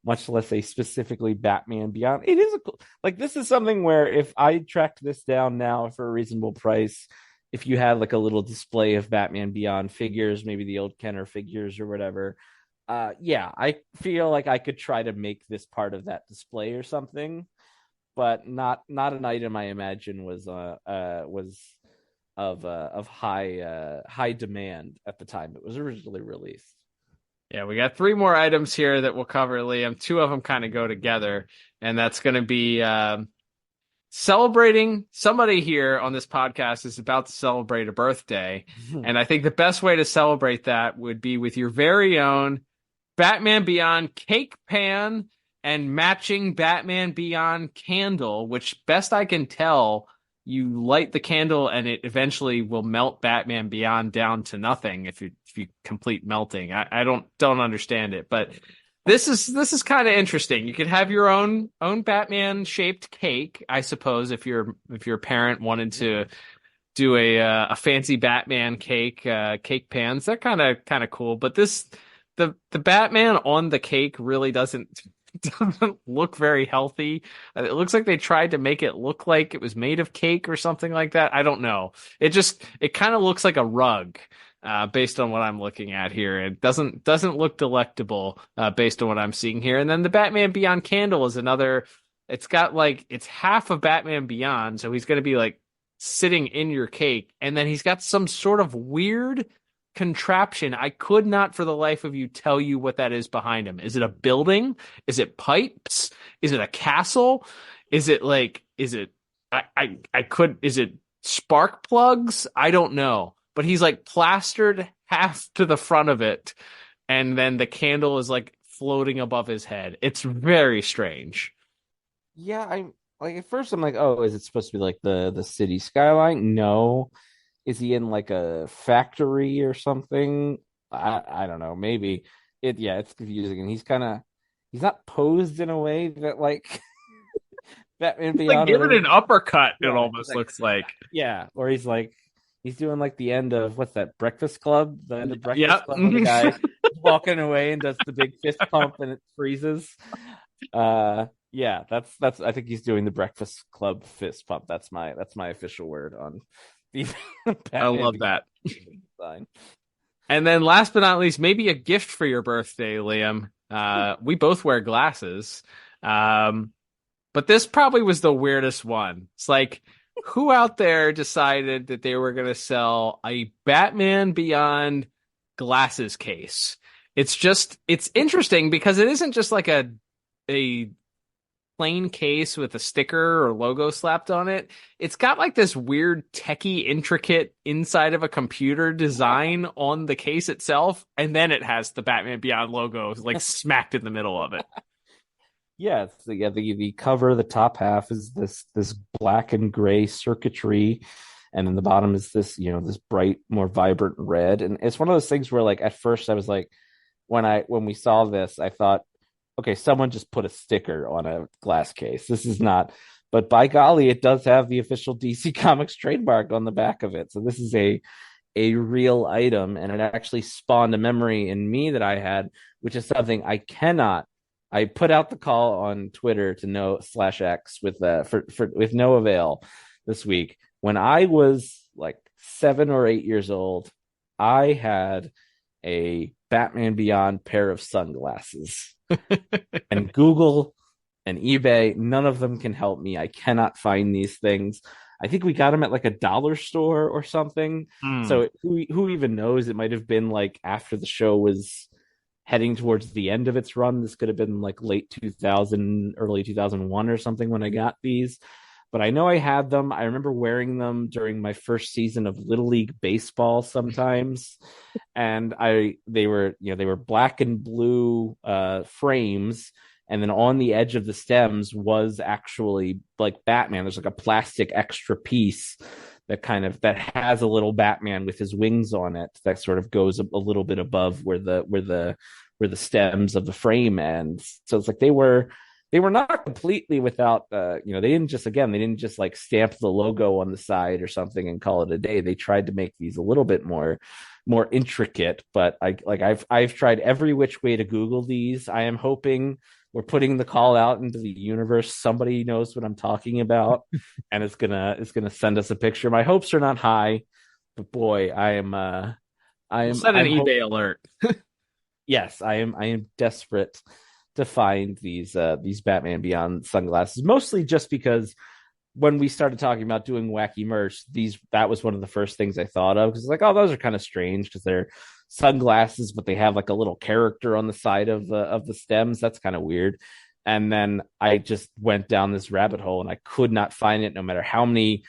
Speaker 7: much less a specifically Batman Beyond. It is this is something where if I tracked this down now for a reasonable price, if you had like a little display of Batman Beyond figures, maybe the old Kenner figures or whatever, I feel like I could try to make this part of that display or something, but not an item I imagine was of high demand at the time it was originally released.
Speaker 8: Yeah, we got 3 more items here that we'll cover, Liam. 2 of them kind of go together, and that's going to be celebrating. Somebody here on this podcast is about to celebrate a birthday, and I think the best way to celebrate that would be with your very own Batman Beyond cake pan and matching Batman Beyond candle, which best I can tell, you light the candle and it eventually will melt Batman Beyond down to nothing if you complete melting. I don't understand it, but this is kind of interesting. You could have your own Batman shaped cake, I suppose, if your parent wanted to do a fancy Batman cake pans. They're kind of cool, but the Batman on the cake really doesn't look very healthy. It looks like they tried to make it look like it was made of cake or something like that. I don't know. It kind of looks like a rug based on what I'm looking at here. It doesn't look delectable based on what I'm seeing here. And then the Batman Beyond candle is another. It's got it's half of Batman Beyond, so he's going to be like sitting in your cake, and then he's got some sort of weird contraption. I could not for the life of you tell you what that is behind him. Is it a building? Is it pipes? Is it a castle? Is it I could, is it spark plugs? I don't know. But he's like plastered half to the front of it, and then the candle is like floating above his head. It's very strange.
Speaker 7: Yeah, I'm like at first I'm like, oh, is it supposed to be like the city skyline? No. Is he in like a factory or something? I don't know. Maybe it's confusing, and he's not posed in a way that like Batman
Speaker 8: Like
Speaker 7: Beyond
Speaker 8: given an uppercut, it
Speaker 7: Yeah,
Speaker 8: almost looks like.
Speaker 7: yeah, or he's doing like the end of what's that, Breakfast Club? The Breakfast
Speaker 8: Yep.
Speaker 7: Club where the guy is walking away and does the big fist pump and it freezes. Yeah, that's I think he's doing the Breakfast Club fist pump. That's my official word on the
Speaker 8: I love that.
Speaker 7: Sign.
Speaker 8: And then last but not least, maybe a gift for your birthday, Liam. We both wear glasses. But this probably was the weirdest one. It's like, who out there decided that they were going to sell a Batman Beyond glasses case? It's interesting because it isn't just like a plain case with a sticker or logo slapped on it. It's got like this weird techie intricate inside of a computer design on the case itself, and then it has the Batman Beyond logo like smacked in the middle of it.
Speaker 7: Yeah, the cover, the top half is this black and gray circuitry, and then the bottom is this, this bright, more vibrant red. And it's one of those things where like at first I was like, when we saw this, I thought, okay, someone just put a sticker on a glass case. This is not, but by golly, it does have the official DC Comics trademark on the back of it. So this is a real item, and it actually spawned a memory in me that I had, which is something I put out the call on Twitter to /X with no avail this week. When I was like 7 or 8 years old, I had a Batman Beyond pair of sunglasses. And Google and eBay, none of them can help me. I cannot find these things. I think we got them at like a dollar store or something. So who even knows? It might have been like after the show was heading towards the end of its run. This could have been like late 2000, early 2001 or something when I got these. But I know I had them. I remember wearing them during my first season of Little League baseball sometimes. And they were black and blue frames. And then on the edge of the stems was actually like Batman. There's like a plastic extra piece that has a little Batman with his wings on it that sort of goes a little bit above where the stems of the frame ends. So it's like they were not completely without they didn't just like stamp the logo on the side or something and call it a day. They tried to make these a little bit more intricate, but I've tried every which way to Google these. I am hoping we're putting the call out into the universe. Somebody knows what I'm talking about and it's gonna send us a picture. My hopes are not high, but boy, I am
Speaker 8: set an eBay alert.
Speaker 7: Yes, I am desperate to find these Batman Beyond sunglasses, mostly just because when we started talking about doing wacky merch, that was one of the first things I thought of, because it's like, oh, those are kind of strange because they're sunglasses, but they have like a little character on the side of the stems. That's kind of weird. And then I just went down this rabbit hole and I could not find it, no matter how many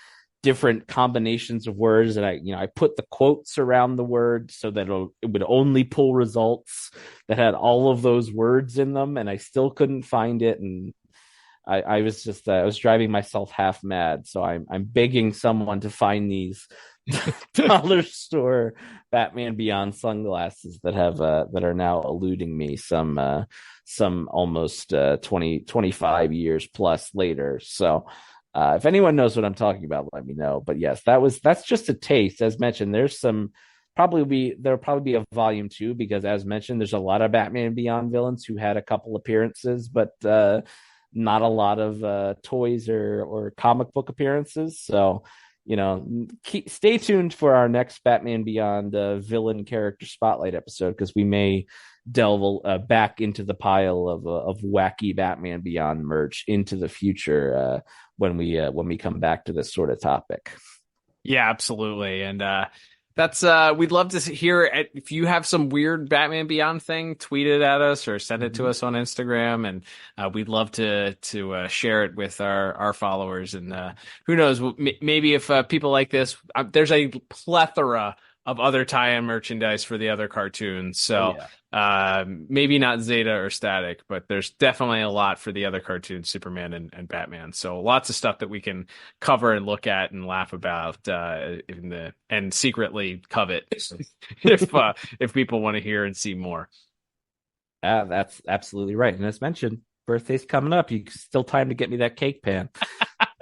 Speaker 7: different combinations of words. And I put the quotes around the word so that it would only pull results that had all of those words in them, and I still couldn't find it. And I was just I was driving myself half mad. So I'm begging someone to find these dollar store Batman Beyond sunglasses that are now eluding me some almost 25 years plus later. So if anyone knows what I'm talking about, let me know. But yes, that's just a taste. As mentioned, there'll probably be a volume 2, because as mentioned, there's a lot of Batman Beyond villains who had a couple appearances, but not a lot of toys or comic book appearances. So, stay tuned for our next Batman Beyond villain character spotlight episode, because we may delve back into the pile of wacky Batman Beyond merch into the future when we come back to this sort of topic.
Speaker 8: Yeah, absolutely. And That's we'd love to hear it. If you have some weird Batman Beyond thing, tweet it at us or send it to us on Instagram, and we'd love to share it with our followers. And who knows, maybe if people like this, there's a plethora of other tie-in merchandise for the other cartoons. So maybe not Zeta or Static, but there's definitely a lot for the other cartoons, Superman and Batman. So lots of stuff that we can cover and look at and laugh about and secretly covet if people want to hear and see more.
Speaker 7: That's absolutely right. And as mentioned, birthday's coming up. You still time to get me that cake pan.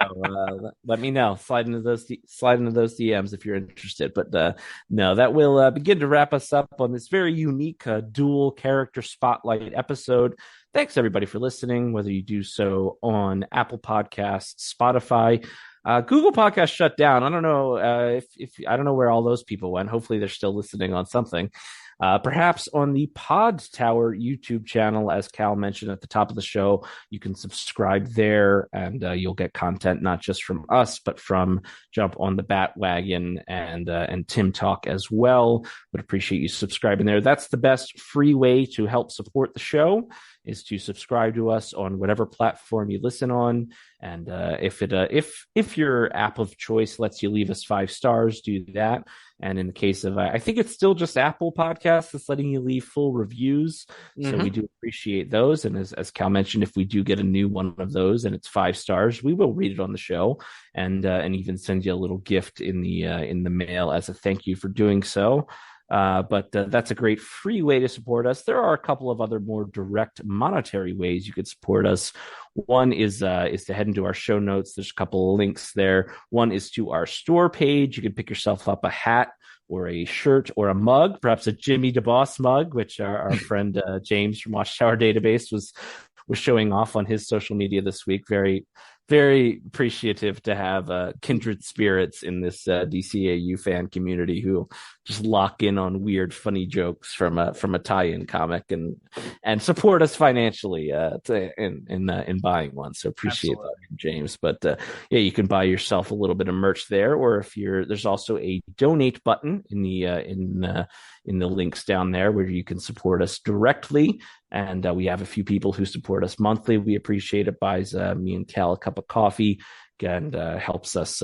Speaker 7: So, let me know. Slide into those DMs if you're interested. But no, that will begin to wrap us up on this very unique dual character spotlight episode. Thanks everybody for listening, whether you do so on Apple Podcasts, Spotify. Google Podcasts shut down. I don't know if I don't know where all those people went. Hopefully they're still listening on something. Perhaps on the Pod Tower YouTube channel, as Cal mentioned at the top of the show, you can subscribe there, and you'll get content not just from us, but from Jump on the Bat-Wagon and Tim Talk as well. Would appreciate you subscribing there. That's the best free way to help support the show, is to subscribe to us on whatever platform you listen on. And if your app of choice lets you leave us 5 stars, do that. And in the case of, I think it's still just Apple Podcasts that's letting you leave full reviews. So we do appreciate those. And as Cal mentioned, if we do get a new one of those and it's 5 stars, we will read it on the show and even send you a little gift in the mail as a thank you for doing so. But that's a great free way to support us. There are a couple of other more direct monetary ways you could support us. One is to head into our show notes. There's a couple of links there. One is to our store page. You can pick yourself up a hat or a shirt or a mug, perhaps a Jimmy DeBoss mug, which our friend James from Watchtower Database was showing off on his social media this week. Very, very appreciative to have kindred spirits in this DCAU fan community who just lock in on weird, funny jokes from a tie-in comic and support us financially in buying one. So appreciate that, James. But yeah, you can buy yourself a little bit of merch there, or if there's also a donate button in the links down there where you can support us directly. And we have a few people who support us monthly. We appreciate it. Buys me and Cal a cup of coffee and helps us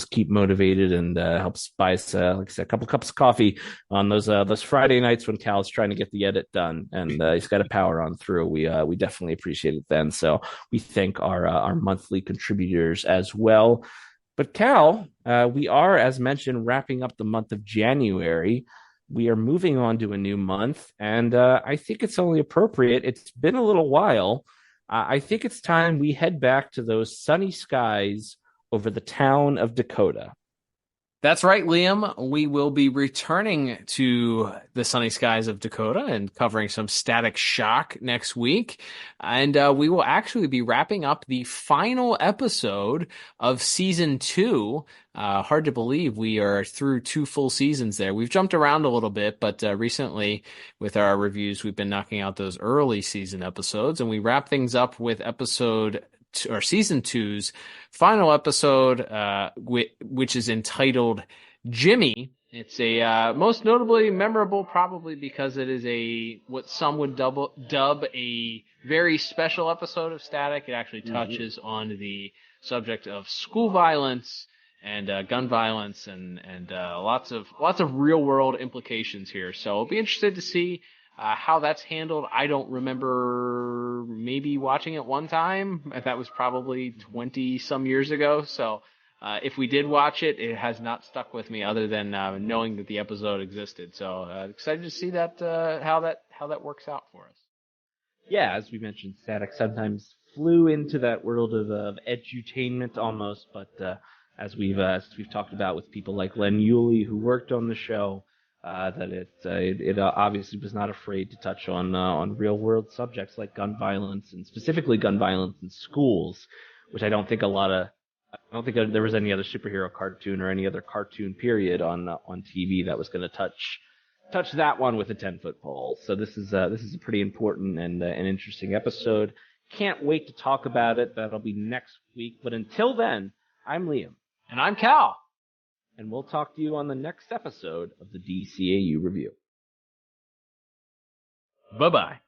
Speaker 7: keep motivated, and helps buy us, like I said, a couple cups of coffee on those Friday nights when Cal's trying to get the edit done and he's got to power on through. We definitely appreciate it then. So we thank our monthly contributors as well. But Cal, we are, as mentioned, wrapping up the month of January. We are moving on to a new month, and I think it's only appropriate. It's been a little while. I think it's time we head back to those sunny skies over the town of Dakota.
Speaker 8: That's right, Liam. We will be returning to the sunny skies of Dakota and covering some Static Shock next week. And we will actually be wrapping up the final episode of season 2. Hard to believe we are through 2 full seasons there. We've jumped around a little bit, but recently with our reviews, we've been knocking out those early season episodes, and we wrap things up with season 2's final episode, which is entitled Jimmy. It's a most notably memorable, probably because it is what some would dub a very special episode of Static. It actually touches on the subject of school violence and gun violence and lots of real world implications here. So I'll be interested to see how that's handled. I don't remember maybe watching it one time. That was probably 20 some years ago. So if we did watch it, it has not stuck with me other than knowing that the episode existed. So excited to see that how that works out for us.
Speaker 7: Yeah, as we mentioned, Static sometimes flew into that world of edutainment almost, but as we've talked about with people like Len Yulee who worked on the show, that it obviously was not afraid to touch on real world subjects like gun violence, and specifically gun violence in schools, which I don't think there was any other superhero cartoon or any other cartoon period on TV that was going to touch that one with a 10-foot pole. So this is a pretty important and an interesting episode. Can't wait to talk about it. That'll be next week. But until then, I'm Liam.
Speaker 8: And I'm Cal.
Speaker 7: and we'll talk to you on the next episode of the DCAU Review.
Speaker 8: Bye-bye.